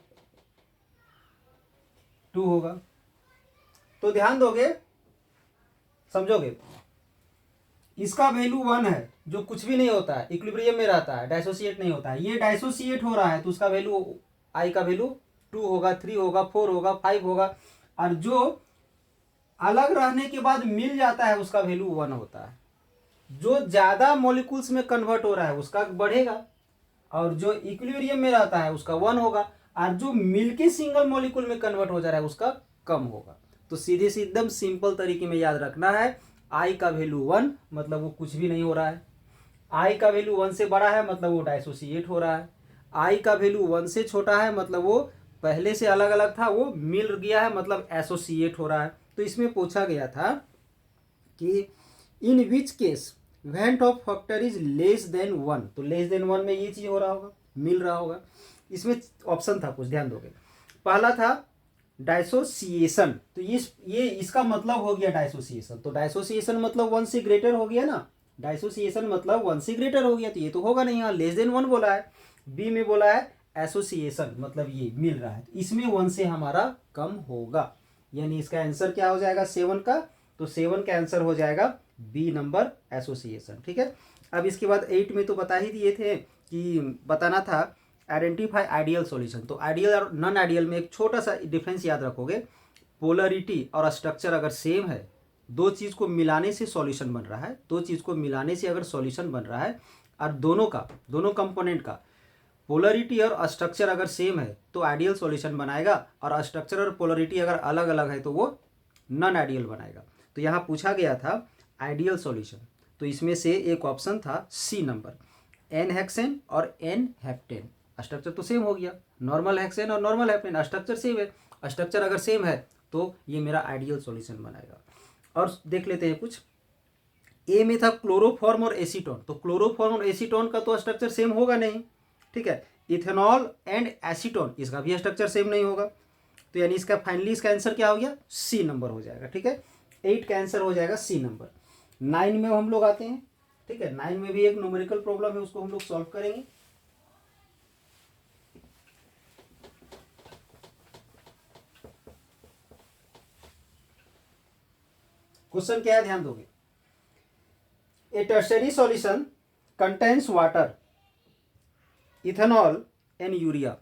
2 होगा। तो ध्यान दोगे, समझोगे, इसका वैल्यू 1 है, जो कुछ भी नहीं होता है, इक्विलिब्रियम में रहता है, डाइसोसिएट नहीं होता है। ये डाइसोसिएट हो रहा है, तो उसका वैल्यू, आई का वैल्यू 2 होगा, 3 होगा, 4 होगा, 5 होगा, और जो अलग रहने के बाद मिल जाता है उसका वैल्यू 1 होता है। जो ज़्यादा मॉलिक्यूल्स में कन्वर्ट हो रहा है उसका बढ़ेगा, और जो इक्विलिब्रियम में रहता है उसका 1 होगा, और जो मिलके सिंगल मॉलिक्यूल में कन्वर्ट हो जा रहा है उसका कम होगा। तो सीधे से एकदम सिंपल तरीके में याद रखना है, आई का वैल्यू 1 मतलब वो कुछ भी नहीं हो रहा है, आई का वैल्यू 1 से बड़ा है मतलब वो डाइसोसिएट हो रहा है, आई का वैल्यू 1 से छोटा है मतलब वो पहले से अलग अलग था, वो मिल गया है मतलब एसोसिएट हो रहा है। तो इसमें पूछा गया था कि in which case van't Hoff factor is less than 1, तो लेस देन 1 में ये चीज हो रहा होगा, मिल रहा होगा। इसमें ऑप्शन था कुछ, ध्यान दोगे। पहला था डाइसोसिएशन, तो ये इसका मतलब हो गया डाइसोसिएशन, तो डाइसोसिएशन मतलब 1 से ग्रेटर हो गया ना, डाइसोसिएशन मतलब 1 से ग्रेटर हो गया, तो ये तो होगा नहीं, यहाँ लेस देन 1 बोला है। बी में बोला है एसोसिएशन, मतलब ये मिल रहा है, तो इसमें 1 से हमारा कम होगा, यानी इसका आंसर क्या हो जाएगा 7 का, तो 7 का आंसर हो जाएगा बी नंबर, एसोसिएशन। ठीक है, अब इसके बाद 8 में तो बता ही दिए थे कि बताना था आइडेंटिफाई आइडियल सॉल्यूशन। तो आइडियल और नॉन आइडियल में एक छोटा सा डिफरेंस याद रखोगे, पोलरिटी और स्ट्रक्चर अगर सेम है, दो चीज़ को मिलाने से सॉल्यूशन बन रहा है, दो चीज़ को मिलाने से अगर सॉल्यूशन बन रहा है, और दोनों कंपोनेंट का पोलरिटी और स्ट्रक्चर अगर सेम है तो आइडियल सॉल्यूशन बनाएगा, और स्ट्रक्चर और पोलरिटी अगर अलग अलग है तो वो नॉन आइडियल बनाएगा। तो यहाँ पूछा गया था आइडियल सॉल्यूशन, तो इसमें से एक ऑप्शन था सी नंबर, एन हेक्सेन और एन हेप्टेन। स्ट्रक्चर तो सेम हो गया, नॉर्मल हेक्सेन और नॉर्मल हेप्टेन, स्ट्रक्चर सेम है, स्ट्रक्चर अगर सेम है तो ये मेरा आइडियल सॉल्यूशन बनाएगा। और देख लेते हैं कुछ, ए में था क्लोरोफॉर्म और एसीटोन, तो क्लोरोफॉर्म और एसीटोन का तो स्ट्रक्चर सेम होगा नहीं। ठीक है, इथेनॉल एंड एसीटोन, इसका भी स्ट्रक्चर सेम नहीं होगा। तो यानी इसका फाइनली इसका आंसर क्या हो गया, सी नंबर हो जाएगा। ठीक है, 8 का आंसर हो जाएगा सी नंबर। 9 में हम लोग आते हैं। ठीक है, 9 में भी एक न्यूमेरिकल प्रॉब्लम है, उसको हम लोग सॉल्व करेंगे। क्वेश्चन क्या है, ध्यान दोगे। A tertiary solution contains water, ethanol and urea.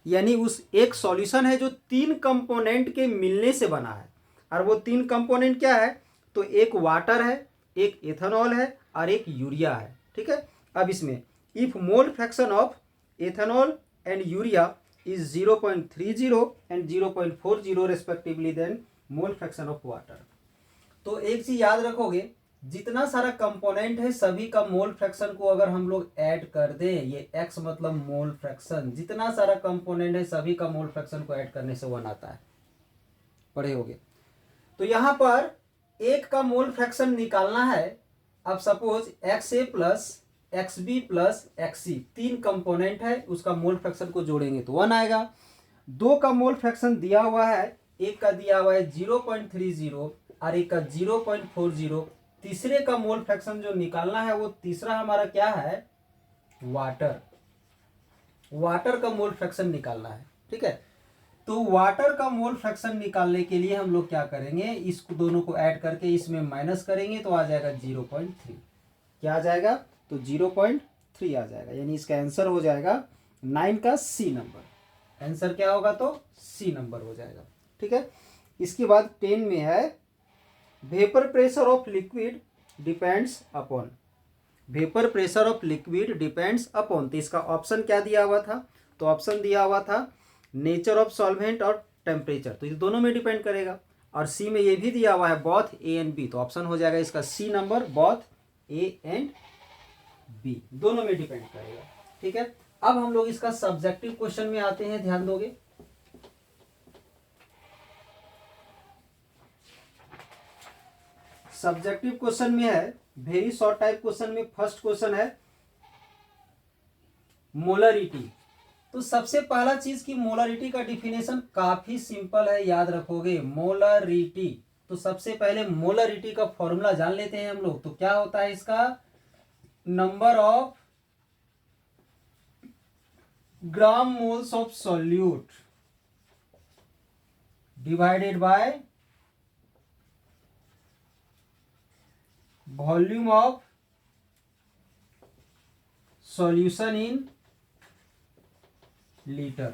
यानी उस एक सॉल्यूशन है जो 3 कंपोनेंट के मिलने से बना है, और वो 3 कंपोनेंट क्या है, तो एक वाटर है, एक इथेनॉल है और एक यूरिया है। ठीक है, अब इसमें if mole fraction of ethanol and urea is 0.30 and 0.40 respectively, then mole fraction of water. तो एक चीज याद रखोगे, जितना सारा कंपोनेंट है सभी का मोल फ्रैक्शन को अगर हम लोग ऐड कर दें, ये x मतलब मोल फ्रैक्शन, जितना सारा कंपोनेंट है सभी का मोल फ्रैक्शन को ऐड करने से 1 आता है, पढ़े होगे। तो यहां पर एक का मोल फ्रैक्शन निकालना है। अब suppose XA plus XB plus XC 3 component है, उसका मोल फ्रैक्शन को जोड़ेंगे तो 1 आएगा। 2 का मोल फ्रैक्शन दिया हुआ है, एक का दिया हुआ है 0.30 और एक का 0.40। तीसरे का मोल फ्रैक्शन जो निकालना है वो तीसरा हमारा क्या है, वाटर। वाटर का मोल फ्रैक्शन निकालना है। ठीक है, तो वाटर का मोल फ्रैक्शन निकालने के लिए हम लोग क्या करेंगे, इसको दोनों को ऐड करके इसमें माइनस करेंगे तो आ जाएगा 0.3। क्या आ जाएगा, तो 0.3 आ जाएगा। यानी इसका आंसर हो जाएगा 9 का सी नंबर। आंसर क्या होगा, तो सी नंबर हो जाएगा। ठीक है, इसके बाद 10 में है vapour pressure of liquid depends upon. Vapour pressure of liquid depends upon, तो इसका ऑप्शन क्या दिया हुआ था, तो ऑप्शन दिया हुआ था नेचर ऑफ सॉल्वेंट और टेम्परेचर, तो ये दोनों में डिपेंड करेगा। और सी में ये भी दिया हुआ है बोथ ए एंड बी, तो ऑप्शन हो जाएगा इसका C number, both A and B, दोनों में डिपेंड करेगा। ठीक है, अब हम लोग इसका सब्जेक्टिव क्वेश्चन में आते हैं, ध्यान दोगे। सब्जेक्टिव क्वेश्चन में है, वेरी शॉर्ट टाइप क्वेश्चन में फर्स्ट क्वेश्चन है मोलरिटी। तो सबसे पहला चीज की मोलरिटी का डिफिनेशन काफी सिंपल है, याद रखोगे मोलरिटी। तो सबसे पहले मोलरिटी का फॉर्मूला जान लेते हैं हम लोग। तो क्या होता है इसका, number of gram moles of solute divided by volume of solution in litre.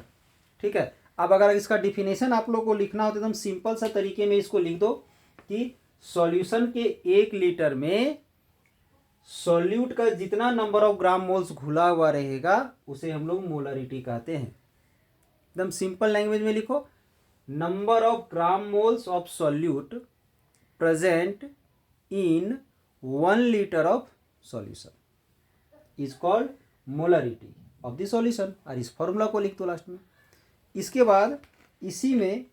ठीक है, अब अगर इसका डिफिनेशन आप लोग को लिखना हो तो एकदम सिंपल सा तरीके में इसको लिख दो कि सॉल्यूशन के 1 लीटर में सॉल्यूट का जितना नंबर ऑफ ग्राम मोल्स घुला हुआ रहेगा उसे हम लोग मोलरिटी कहते हैं। एकदम सिंपल लैंग्वेज में लिखो, number of gram moles of solute present in 1 litre of solution is called molarity of the solution. और इस फॉर्मूला को लिख दो लास्ट में। इसके बाद इसी में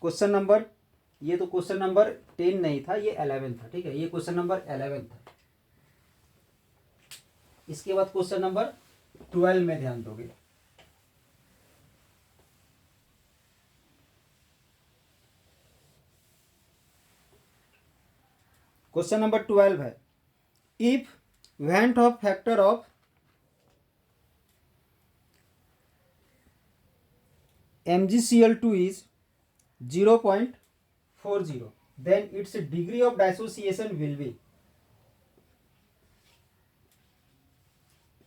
क्वेश्चन नंबर, ये तो क्वेश्चन नंबर 10 नहीं था, ये 11 था। ठीक है, ये क्वेश्चन नंबर 11 था। इसके बाद क्वेश्चन नंबर 12 में ध्यान दोगे। क्वेश्चन नंबर 12 है, if van't Hoff factor of MgCl2 is 0.40, then its degree of dissociation will be,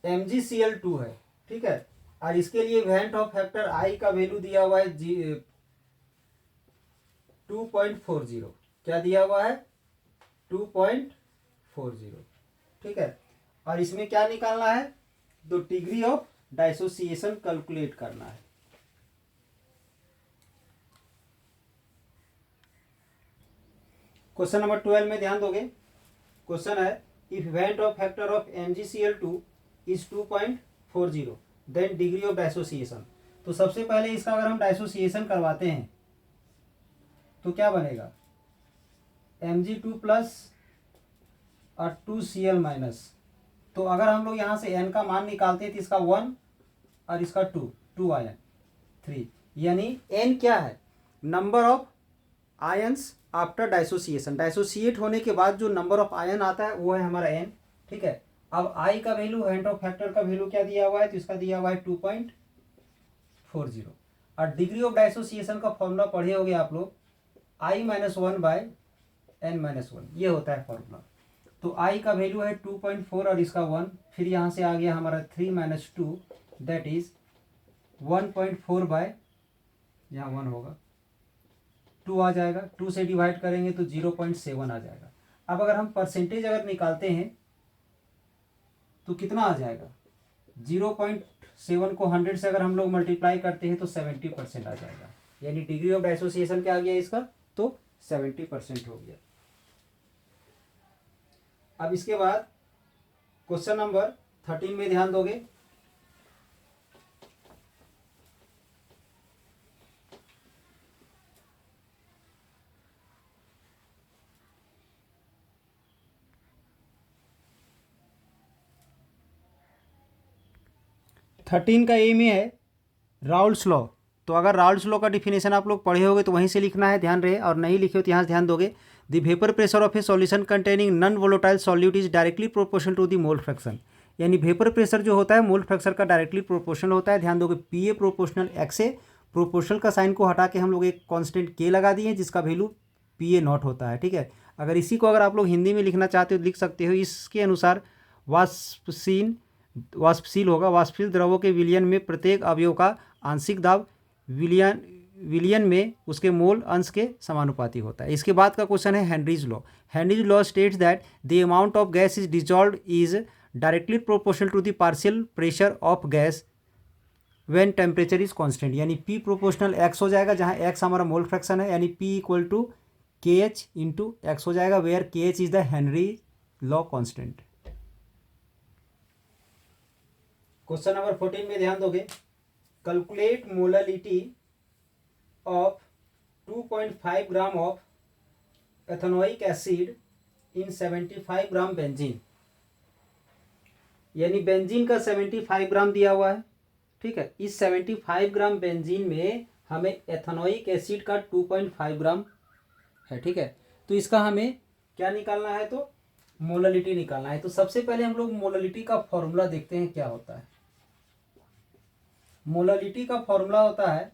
MgCl2 है। ठीक है, और इसके लिए वेंट ऑफ फैक्टर I का वैल्यू दिया हुआ है 2.40। क्या दिया हुआ है, 2.40। ठीक है, और इसमें क्या निकालना है, तो डिग्री ऑफ डाइसोसिएशन कैलकुलेट करना है। क्वेश्चन नंबर 12 में ध्यान दोगे। क्वेश्चन है, if van't Hoff factor of MgCl2 is 2.40, then degree of dissociation. तो सबसे पहले इसका अगर हम डाइसोसिएशन करवाते हैं तो क्या बनेगा, Mg2 प्लस और 2Cl माइनस। तो अगर हम लोग यहाँ से n का मान निकालते हैं तो इसका 1 और इसका 2 आया 3, यानी एन क्या है, number of ions after dissociation, डाइसोसिएट होने के बाद जो नंबर ऑफ आयन आता है वो है हमारा एन। ठीक है, अब आई का वैल्यू, हैंड ऑफ फैक्टर का वैल्यू क्या दिया हुआ है, तो इसका दिया हुआ है 2.40। और डिग्री ऑफ डाइसोसिएशन का फॉर्मूला पढ़े होगे आप लोग, I-1/n-1, ये होता है फॉर्मूला। तो आई का वैल्यू है 2.4 और इसका 1, फिर यहाँ से आ गया हमारा 3 - 2 दैट इज 1.4 बाय, यहाँ 1 होगा, 2 आ जाएगा, 2 से डिवाइड करेंगे तो 0.7 आ जाएगा। अब अगर हम परसेंटेज अगर निकालते हैं तो कितना आ जाएगा, 0.7 को 100 से अगर हम लोग मल्टीप्लाई करते हैं तो 70% आ जाएगा। यानी डिग्री ऑफ डाइसोसिएशन क्या आ गया इसका, तो 70% हो गया। अब इसके बाद क्वेश्चन नंबर 13 में ध्यान दोगे, थर्टीन का ए में है राउल्स लॉ। तो अगर राउल्स लॉ का डिफिनेशन आप लोग पढ़े होगे तो वहीं से लिखना है, ध्यान रहे, और नहीं लिखे हो तो यहाँ से ध्यान दोगे। The vapour pressure of a solution containing non volatile solute is directly proportional to the mole fraction. यानी वेपर प्रेशर जो होता है मोल फ्रैक्शन का डायरेक्टली प्रोपोर्शनल होता है। ध्यान दोगे P A proportional X A, proportional का साइन को हटा के हम लोग एक कांस्टेंट के लगा दिए जिसका वैल्यू पी ए नॉट होता है। ठीक है, अगर इसी को अगर आप लोग हिंदी में लिखना चाहते हो तो लिख सकते हो, इसके अनुसार वाष्पशील होगा, वाष्पशील द्रवों के विलयन में प्रत्येक अवयव का आंशिक दाब विलयन में उसके मोल अंश के समानुपाती होता है। इसके बाद का क्वेश्चन है Henry's law. Henry's law states that the amount of gas is dissolved is directly proportional to the partial pressure of gas when temperature is constant. यानी P प्रोपोर्शनल x हो जाएगा, जहाँ x हमारा मोल फ्रैक्शन है, यानी P = KH × x हो जाएगा, where KH is the Henry law constant. Question number 14 में ध्यान दोगे, calculate molarity of 2.5 gram of ethanoic acid in 75 gram benzene. यानी बेंजीन का 75 ग्राम दिया हुआ है। ठीक है, इस 75 ग्राम बेंजीन में हमें एथेनोइक एसिड का 2.5 ग्राम है। ठीक है, तो इसका हमें क्या निकालना है, तो मोलरिटी निकालना है। तो सबसे पहले हम लोग मोलरिटी का फॉर्मूला देखते हैं क्या होता है। मोलरिटी का फॉर्मूला होता है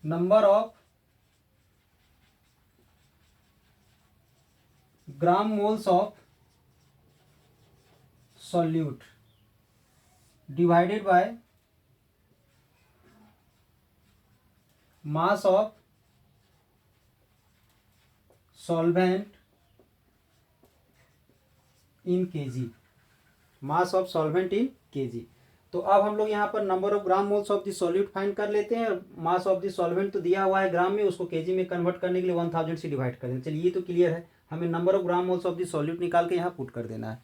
number of gram moles of solute divided by mass of solvent in KG, mass of solvent in KG. तो अब हम लोग यहाँ पर number of gram moles of the solute find कर लेते हैं। मास ऑफ द सॉल्वेंट तो दिया हुआ है ग्राम में, उसको केजी में कन्वर्ट करने के लिए 1000 से डिवाइड करें। चलिए ये तो क्लियर है, हमें number of gram moles of the solute निकाल के यहाँ पुट कर देना है।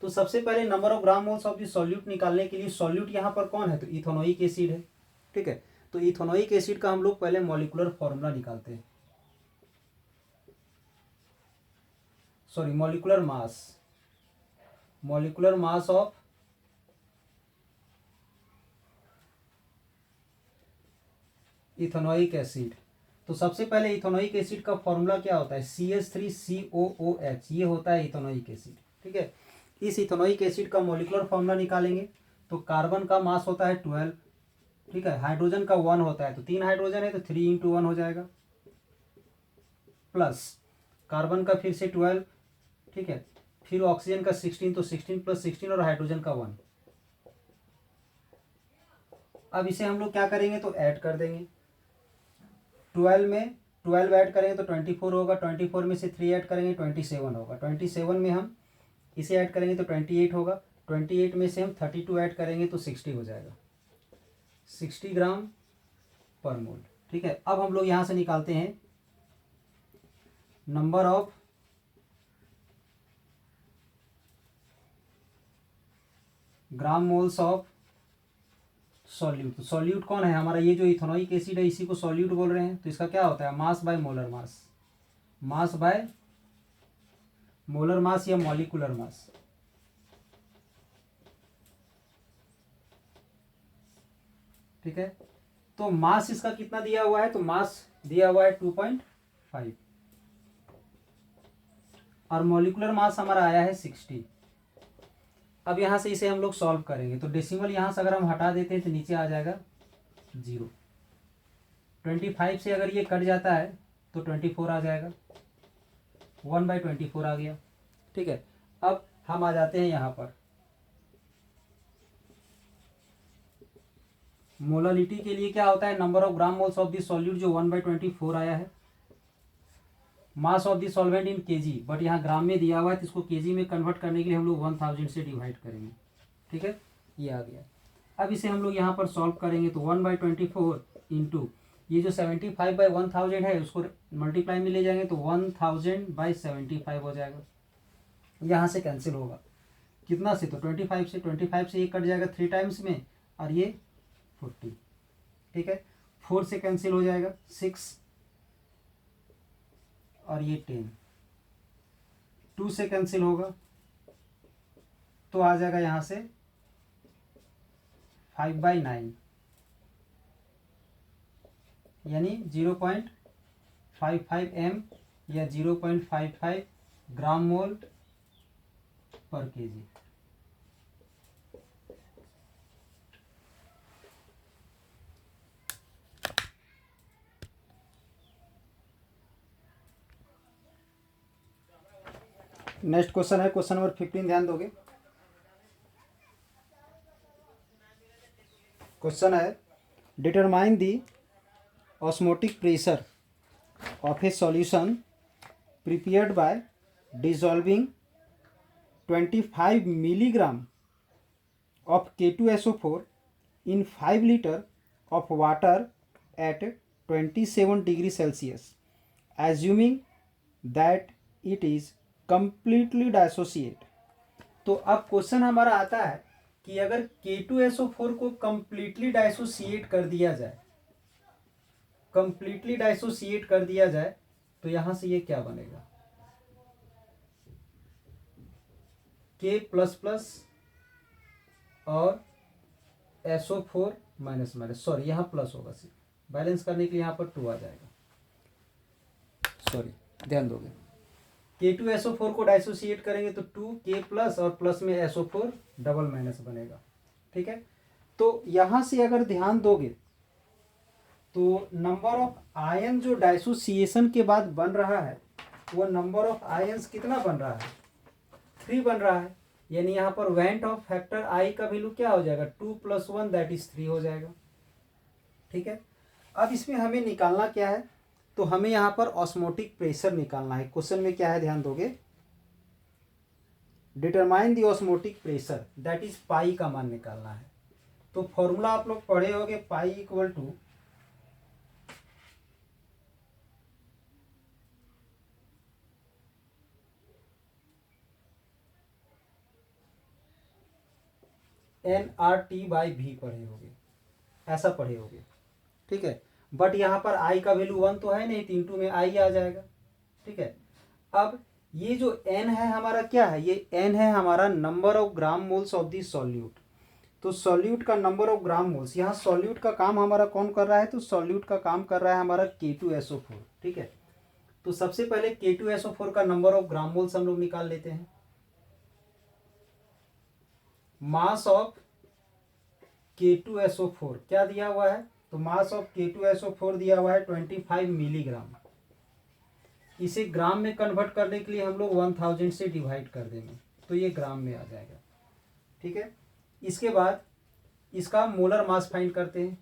तो सबसे पहले number of gram moles of the solute निकालने के लिए, सॉल्यूट यहाँ पर कौन है, तो इथेनोइक एसिड है। ठीक है, तो इथेनोइक एसिड का हम लोग पहले मॉलिक्यूलर फॉर्मूला निकालते हैं, sorry molecular mass of ethanoic acid. तो सबसे पहले इथेनोइक एसिड का फॉर्मूला क्या होता है, CH3COOH, ये होता है इथेनोइक एसिड। ठीक है, इस इथेनोइक एसिड का मॉलिक्यूलर फॉर्मूला निकालेंगे तो कार्बन का मास होता है 12। ठीक है, हाइड्रोजन का 1 होता है, तो 3 हाइड्रोजन है तो 3 × 1 हो जाएगा, प्लस कार्बन का फिर से 12। ठीक है, फिर ऑक्सीजन का 16, तो 16 + 16 और हाइड्रोजन का 1। अब इसे हम लोग क्या करेंगे, तो ऐड कर देंगे। 12 में 12 ऐड करेंगे तो 24 होगा, 24 में से 3 ऐड करेंगे 27 होगा, 27 में हम इसे ऐड करेंगे तो 28 होगा, 28 में से हम 32 ऐड करेंगे तो 60 हो जाएगा, 60 ग्राम पर मोल। ठीक है, अब हम लोग यहाँ से निकालते हैं number of gram moles of solute. तो सॉल्यूट कौन है हमारा, ये जो इथेनोइक एसिड है इसी को सॉल्यूट बोल रहे हैं। तो इसका क्या होता है, mass by molar mass, mass by molar mass या मॉलिक्यूलर मास। ठीक है, तो मास इसका कितना दिया हुआ है, तो मास दिया हुआ है 2.5 और मॉलिक्यूलर मास हमारा आया है 60। अब यहाँ से इसे हम लोग सॉल्व करेंगे, तो डेसिमल यहाँ से अगर हम हटा देते हैं तो नीचे आ जाएगा 0। 25 से अगर ये कट जाता है तो 24 आ जाएगा, 1/24 आ गया। ठीक है, अब हम आ जाते हैं यहाँ पर मोलालिटी के लिए क्या होता है, number of gram moles of the solute जो 1/24 आया है, mass of the solvent in KG, but यहाँ ग्राम में दिया हुआ है तो इसको केजी में कन्वर्ट करने के लिए हम लोग 1000 से डिवाइड करेंगे। ठीक है, ये आ गया। अब इसे हम लोग यहाँ पर सॉल्व करेंगे तो 1/24 इंटू ये जो 75/1000 है उसको मल्टीप्लाई में ले जाएंगे तो 1000/75 हो जाएगा। यहाँ से कैंसिल होगा कितना से, तो 25 से ये कट जाएगा 3 टाइम्स में और ये 40। ठीक है, 4 से कैंसिल हो जाएगा 6 और ये 10, 2 से कैंसिल होगा तो आ जाएगा यहाँ से 5/9 यानी 0.55 m या 0.55 ग्राम मोल पर केजी। नेक्स्ट क्वेश्चन है क्वेश्चन नंबर 15, ध्यान दोगे। क्वेश्चन है determine the osmotic pressure of a solution prepared bye dissolving 25 milligram of K2SO4 in 5 liter of water at 27 degree Celsius, assuming that it is completely dissociate। तो अब question हमारा आता है कि अगर K2SO4 को completely dissociate कर दिया जाए, completely dissociate कर दिया जाए तो यहां से ये क्या बनेगा, K++ और SO4 माइनस माइनस, सॉरी यहाँ प्लस होगा, सिर्फ बैलेंस करने के लिए यहाँ पर 2 आ जाएगा, सॉरी ध्यान दोगे। K2SO4 को डाइसोसिएट करेंगे तो 2K+ और प्लस में SO4 डबल माइनस बनेगा। ठीक है, तो यहाँ से अगर ध्यान दोगे तो नंबर ऑफ आयन जो डाइसोसिएशन के बाद बन रहा है वो नंबर ऑफ आयन्स कितना बन रहा है, 3 बन रहा है। यानी यहाँ पर वेंट ऑफ फैक्टर आई का वैल्यू क्या हो जाएगा, 2 + 1 दैट इज 3 हो जाएगा। ठीक है, अब इसमें हमें निकालना क्या है, तो हमें यहाँ पर ऑस्मोटिक प्रेशर निकालना है। क्वेश्चन में क्या है ध्यान दोगे, determine the osmotic pressure that is pi का मान निकालना है। तो फॉर्मूला आप लोग पढ़े होगे, पाई इक्वल टू NRT/V पढ़े होगे, ऐसा पढ़े होगे। ठीक है, बट यहाँ पर आई का वैल्यू 1 तो है नहीं, 3 में आई आ जाएगा। ठीक है, अब ये जो n है हमारा क्या है, ये n है हमारा number of gram moles of the solute. तो सॉल्यूट का नंबर ऑफ ग्राम मोल्स, यहाँ सॉल्यूट का काम हमारा कौन कर रहा है, तो सॉल्यूट का काम कर रहा है हमारा K2SO4। ठीक है, तो सबसे पहले K2SO4 का नंबर ऑफ ग्राम मोल्स हम लोग निकाल लेते हैं। मास ऑफ K2SO4 क्या दिया हुआ है, तो मास ऑफ K2SO4 दिया हुआ है 25 मिलीग्राम। इसे ग्राम में कन्वर्ट करने के लिए हम लोग 1000 से डिवाइड कर देंगे तो ये ग्राम में आ जाएगा। ठीक है, इसके बाद इसका मोलर मास फाइंड करते हैं।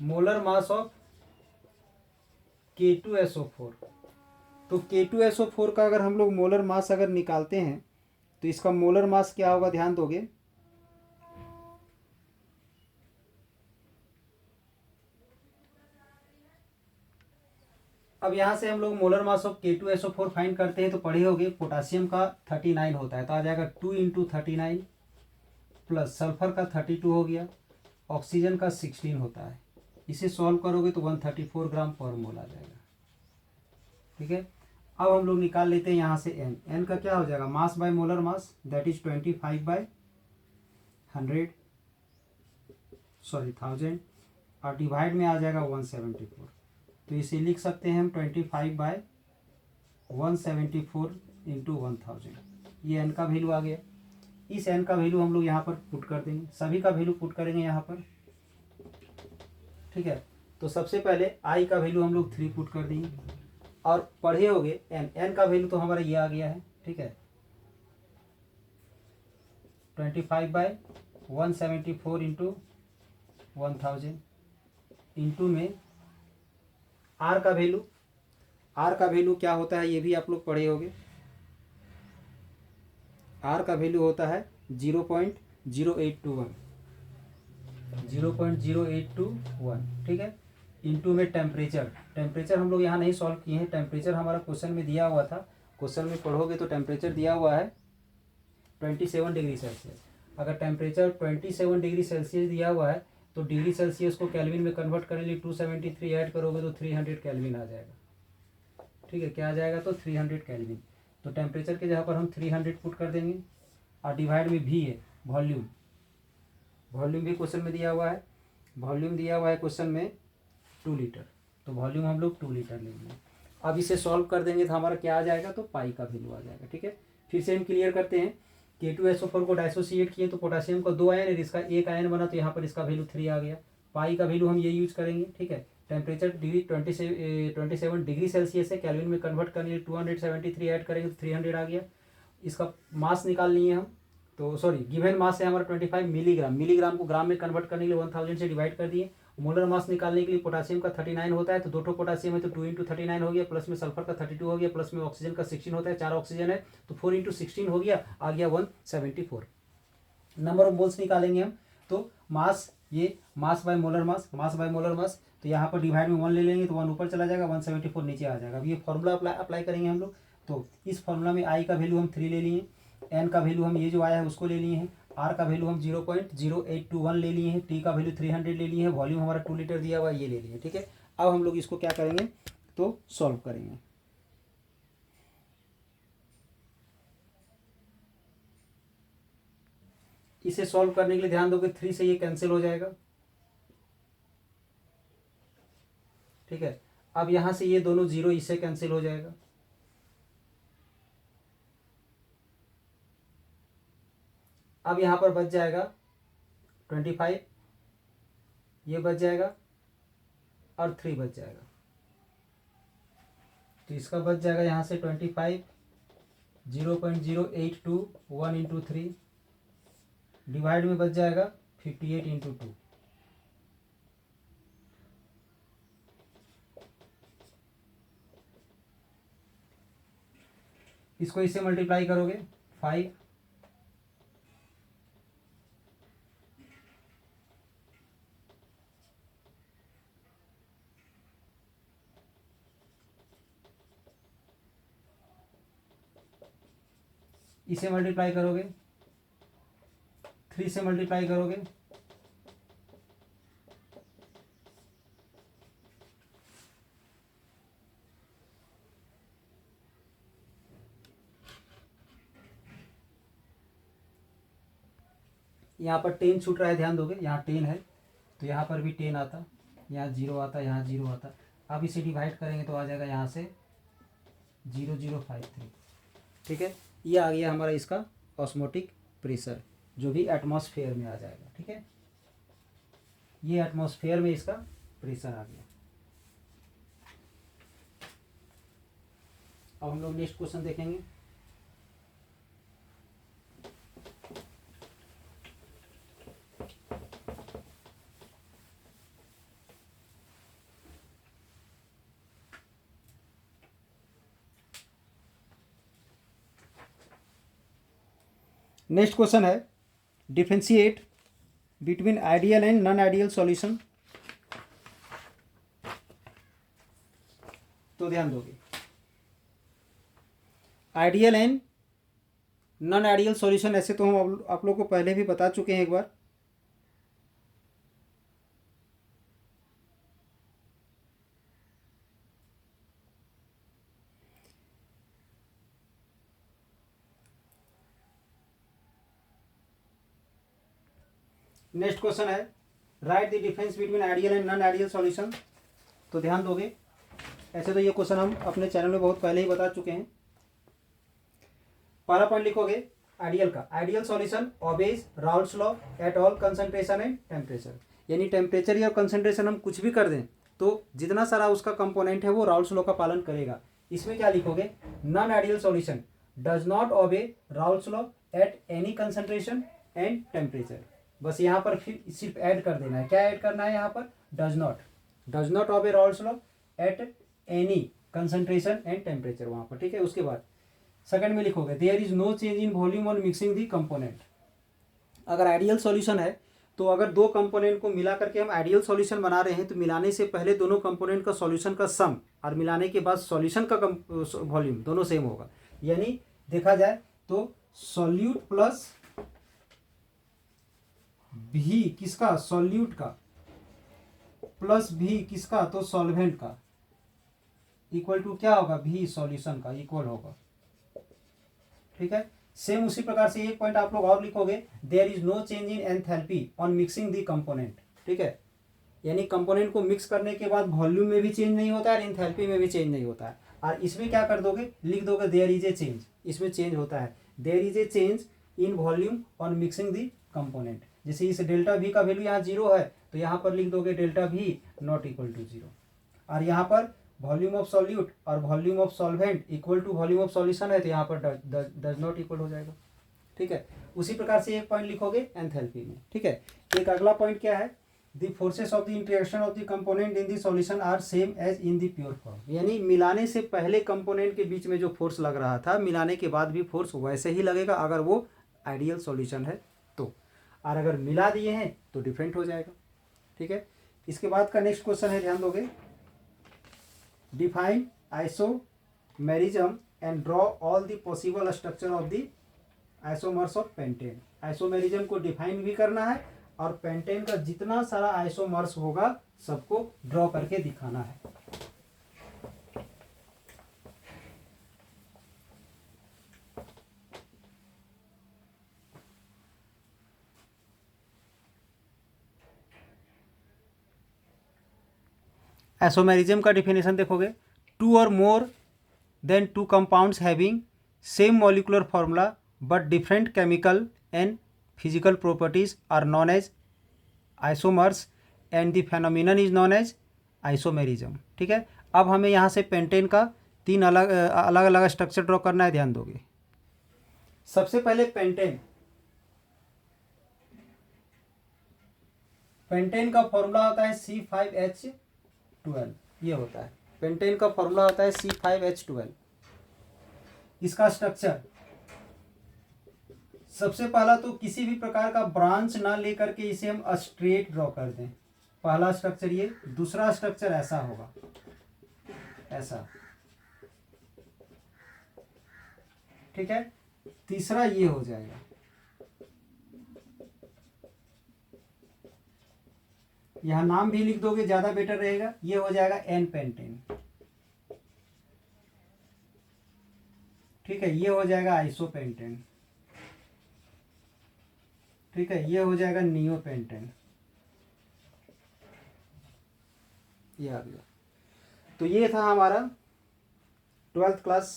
मोलर मास ऑफ K2SO4, तो K2SO4 का अगर हम लोग मोलर मास अगर निकालते हैं तो इसका मोलर मास क्या होगा, ध्यान दोगे। अब यहाँ से हम लोग molar mass of K2SO4 find करते हैं तो पढ़े होगे पोटासियम का 39 होता है तो आ जाएगा 2 × 39 प्लस सल्फर का 32 हो गया, ऑक्सीजन का 16 होता है। इसे सॉल्व करोगे तो 134 ग्राम पर मोल आ जाएगा। ठीक है, अब हम लोग निकाल लेते हैं यहाँ से n का क्या हो जाएगा, mass by molar mass that is 25/100 sorry 1000 और डिवाइड में आ जाएगा 174। तो इसे लिख सकते हैं हम 25/174 इंटू 1000। ये एन का वैल्यू आ गया। इस एन का वैल्यू हम लोग यहाँ पर पुट कर देंगे, सभी का वैल्यू पुट करेंगे यहाँ पर। ठीक है, तो सबसे पहले आई का वैल्यू हम लोग 3 पुट कर देंगे और पढ़े होगे एन, एन का वैल्यू तो हमारा ये आ गया है। ठीक है, 25/174 इंटू 1000 इंटू में आर का वैल्यू, आर का वैल्यू क्या होता है ये भी आप लोग पढ़े होगे। आर का वैल्यू होता है 0.0821, 0.0821। ठीक है, इंटू में टेम्परेचर, टेम्परेचर हम लोग यहाँ नहीं सॉल्व किए हैं, टेम्परेचर हमारा क्वेश्चन में दिया हुआ था। क्वेश्चन में पढ़ोगे तो टेम्परेचर दिया हुआ है 27 डिग्री सेल्सियस। अगर टेम्परेचर 27 डिग्री सेल्सियस दिया हुआ है तो डिग्री सेल्सियस को कैल्विन में कन्वर्ट करने के लिए 273 ऐड करोगे तो 300 कैल्विन आ जाएगा। ठीक है, क्या आ जाएगा तो 300 कैल्विन। तो टेम्परेचर के जगह पर हम 300 पुट कर देंगे और डिवाइड में भी है वॉल्यूम, वॉल्यूम भी क्वेश्चन में दिया हुआ है। वॉल्यूम दिया हुआ है क्वेश्चन में 2 लीटर, तो वॉल्यूम हम लोग 2 लीटर लेंगे। अब इसे सॉल्व कर देंगे तो हमारा क्या आ जाएगा तो पाई का वैल्यू आ जाएगा। ठीक है, फिर से हम क्लियर करते हैं। K2SO4 को डाइसोसिएट किए तो पोटेशियम का 2 आयन है, इसका 1 आयन बना तो यहाँ पर इसका वैल्यू 3 आ गया। पाई का वैल्यू हम ये यूज करेंगे। ठीक है, टेम्परेचर डिग्री 27 डिग्री सेल्सियस है, कैल्विन में कन्वर्ट करने के लिए 273 ऐड करेंगे तो 300 आ गया। इसका मास निकालनी है हम, तो सॉरी गिवन मास है हमारा 25 मिलीग्राम, मिलीग्राम को ग्राम में कन्वर्ट करने के लिए 1000 से डिवाइड कर दिए। मोलर मास निकालने के लिए पोटेशियम का 39 होता है, तो 2 पोटेशियम है तो 2 इंटू 39 हो गया, प्लस में सल्फर का 32 हो गया, प्लस में ऑक्सीजन का 16 होता है, 4 ऑक्सीजन है तो 4 इंटू 16 हो गया, आ गया 174। नंबर ऑफ मोल्स निकालेंगे हम, तो मास, ये mass by molar mass, mass by molar mass, तो यहाँ पर डिवाइड में 1 ले लेंगे तो 1 ऊपर चला जाएगा, 174 नीचे आ जाएगा। अब ये फॉर्मूला अप्लाई करेंगे हम लोग। तो इस फॉर्मूला में आई का वैल्यू हम 3 ले लिए, एन का वैल्यू हम ये जो आया है उसको ले लिए हैं, आर का वैल्यू हम 0.0821 ले लिए हैं, टी का वैल्यू 300 ले लिए हैं, वॉल्यूम हमारा 2 लीटर दिया हुआ है ये ले लिए। ठीक है, अब हम लोग इसको क्या करेंगे तो सॉल्व करेंगे। इसे सॉल्व करने के लिए ध्यान दोगे 3 से ये कैंसिल हो जाएगा। ठीक है, अब यहां से ये दोनों 0 इससे कैंसिल हो जाएगा। अब यहां पर बच जाएगा 25, ये बच जाएगा और 3 बच जाएगा। तो इसका बच जाएगा यहाँ से 25, 0.0821 इंटू 3 डिवाइड में बच जाएगा 58 इंटू 2। इसको इससे मल्टीप्लाई करोगे 5, इसे मल्टीप्लाई करोगे 3 से मल्टीप्लाई करोगे यहाँ पर 10 छूट रहा है, ध्यान दोगे यहाँ 10 है तो यहाँ पर भी 10 आता, यहाँ 0 आता, यहाँ 0 आता। अब इसे डिवाइड करेंगे तो आ जाएगा यहाँ से 0053। ठीक है, ये आ गया हमारा इसका ऑस्मोटिक प्रेशर जो भी एटमॉस्फेयर में आ जाएगा। ठीक है, ये एटमॉस्फेयर में इसका प्रेशर आ गया। अब हम लोग नेक्स्ट क्वेश्चन देखेंगे। नेक्स्ट क्वेश्चन है differentiate between ideal and non ideal solution. तो ध्यान दोगे ideal and non ideal solution, ऐसे तो हम आप लोग को पहले भी बता चुके हैं एक बार। नेक्स्ट क्वेश्चन है right the difference between ideal and non ideal solution. तो ध्यान दोगे, ऐसे तो ये क्वेश्चन हम अपने चैनल में बहुत पहले ही बता चुके हैं। पहला पॉइंट लिखोगे आइडियल का, ideal solution obeys Raoul's law at all concentration and temperature, यानी टेम्परेचर या कंसंट्रेशन हम कुछ भी कर दें तो जितना सारा उसका कंपोनेंट है वो राउल्स लॉ का पालन करेगा। इसमें क्या लिखोगे, non ideal solution does not obey Raoult's law at any concentration and temperature. बस यहाँ पर फिर सिर्फ ऐड कर देना है, क्या ऐड करना है यहाँ पर, does not obey Raoult's law at any concentration and temperature वहाँ पर, ठीक है। उसके बाद सेकंड में लिखोगे there is no change in volume on mixing the component. अगर आइडियल सॉल्यूशन है तो अगर दो कंपोनेंट को मिला करके हम आइडियल सॉल्यूशन बना रहे हैं तो मिलाने से पहले दोनों कंपोनेंट का सॉल्यूशन का सम और मिलाने के बाद सॉल्यूशन का वॉल्यूम दोनों सेम होगा। यानी देखा जाए तो सॉल्यूट प्लस भी किसका, सॉल्यूट का, प्लस भी किसका, तो सॉल्वेंट का, इक्वल टू क्या होगा, भी सॉल्यूशन का इक्वल होगा, ठीक है। सेम उसी प्रकार से एक पॉइंट आप लोग और लिखोगे, there is no change in enthalpy on mixing the component, ठीक है। यानी कंपोनेंट को मिक्स करने के बाद वॉल्यूम में भी चेंज नहीं होता है और एंथैल्पी में भी चेंज नहीं होता है। और इसमें क्या कर दोगे, लिख दोगे देयर इज ए चेंज, इसमें चेंज होता है, there is a change in volume on mixing the component. जैसे इस डेल्टा वी का वैल्यू यहाँ 0 है तो यहाँ पर लिख दोगे delta V not equal to 0। और यहाँ पर वॉल्यूम ऑफ सॉल्यूट और volume of solvent equal to volume of solution है तो यहाँ पर डज नॉट इक्वल हो जाएगा, ठीक है। उसी प्रकार से एक पॉइंट लिखोगे एंथैल्पी में, ठीक है। एक अगला पॉइंट क्या है, the forces of the interaction of the component in the solution are same as in the pure form. यानी मिलाने से पहले कंपोनेंट के बीच में जो फोर्स लग रहा था मिलाने के बाद भी फोर्स वैसे ही लगेगा अगर वो आइडियल सॉल्यूशन है तो, और अगर मिला दिए हैं तो डिफरेंट हो जाएगा, ठीक है। इसके बाद का नेक्स्ट क्वेश्चन है, ध्यान दोगे, define isomerism and draw all the possible structure of the isomers of pentane. Isomerism को डिफाइन भी करना है और पेंटेन का जितना सारा आइसोमर्स होगा सबको ड्रॉ करके दिखाना है। आइसोमेरिज्म का डिफिनेशन देखोगे, टू और more than two compounds having same molecular formula but different chemical and physical properties are known as isomers and the phenomenon is known as isomerism, ठीक है। अब हमें यहाँ से पेंटेन का तीन अलग अलग स्ट्रक्चर ड्रॉ करना है, ध्यान दोगे। सबसे पहले पेंटेन का फॉर्मूला होता है C5H12, ये होता है पेंटेन का फॉर्मूला होता है C5H12। इसका स्ट्रक्चर सबसे पहला तो किसी भी प्रकार का ब्रांच ना लेकर के इसे हम स्ट्रेट ड्रॉ कर दें, पहला स्ट्रक्चर ये। दूसरा स्ट्रक्चर ऐसा होगा, ऐसा, ठीक है। तीसरा ये हो जाएगा, यहां नाम भी लिख दोगे ज्यादा बेटर रहेगा, ये हो जाएगा एन पेंटेन, ठीक है। ये हो जाएगा आइसोपेंटेन, ठीक है। ये हो जाएगा नियोपेंटेन, ये आ गया। तो ये था हमारा 12th क्लास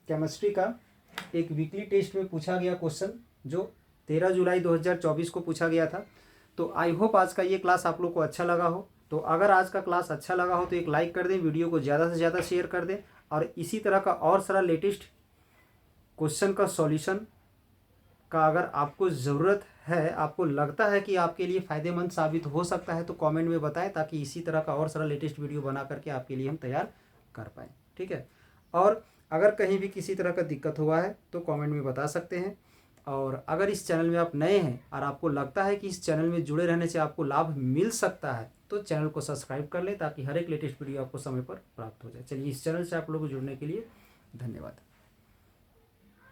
केमिस्ट्री का एक वीकली टेस्ट में पूछा गया क्वेश्चन जो 13 जुलाई 2024 को पूछा गया था। तो आई होप आज का ये क्लास आप लोग को अच्छा लगा हो। तो अगर आज का क्लास अच्छा लगा हो तो एक लाइक कर दें, वीडियो को ज़्यादा से ज़्यादा शेयर कर दें, और इसी तरह का और सारा लेटेस्ट क्वेश्चन का सॉल्यूशन का अगर आपको ज़रूरत है, आपको लगता है कि आपके लिए फ़ायदेमंद साबित हो सकता है तो कमेंट में बताएं, ताकि इसी तरह का और सारा लेटेस्ट वीडियो बना करके आपके लिए हम तैयार कर पाएँ, ठीक है। और अगर कहीं भी किसी तरह का दिक्कत हुआ है तो कमेंट में बता सकते हैं। और अगर इस चैनल में आप नए हैं और आपको लगता है कि इस चैनल में जुड़े रहने से आपको लाभ मिल सकता है तो चैनल को सब्सक्राइब कर लें, ताकि हर एक लेटेस्ट वीडियो आपको समय पर प्राप्त हो जाए। चलिए, इस चैनल से आप लोगों को जुड़ने के लिए धन्यवाद।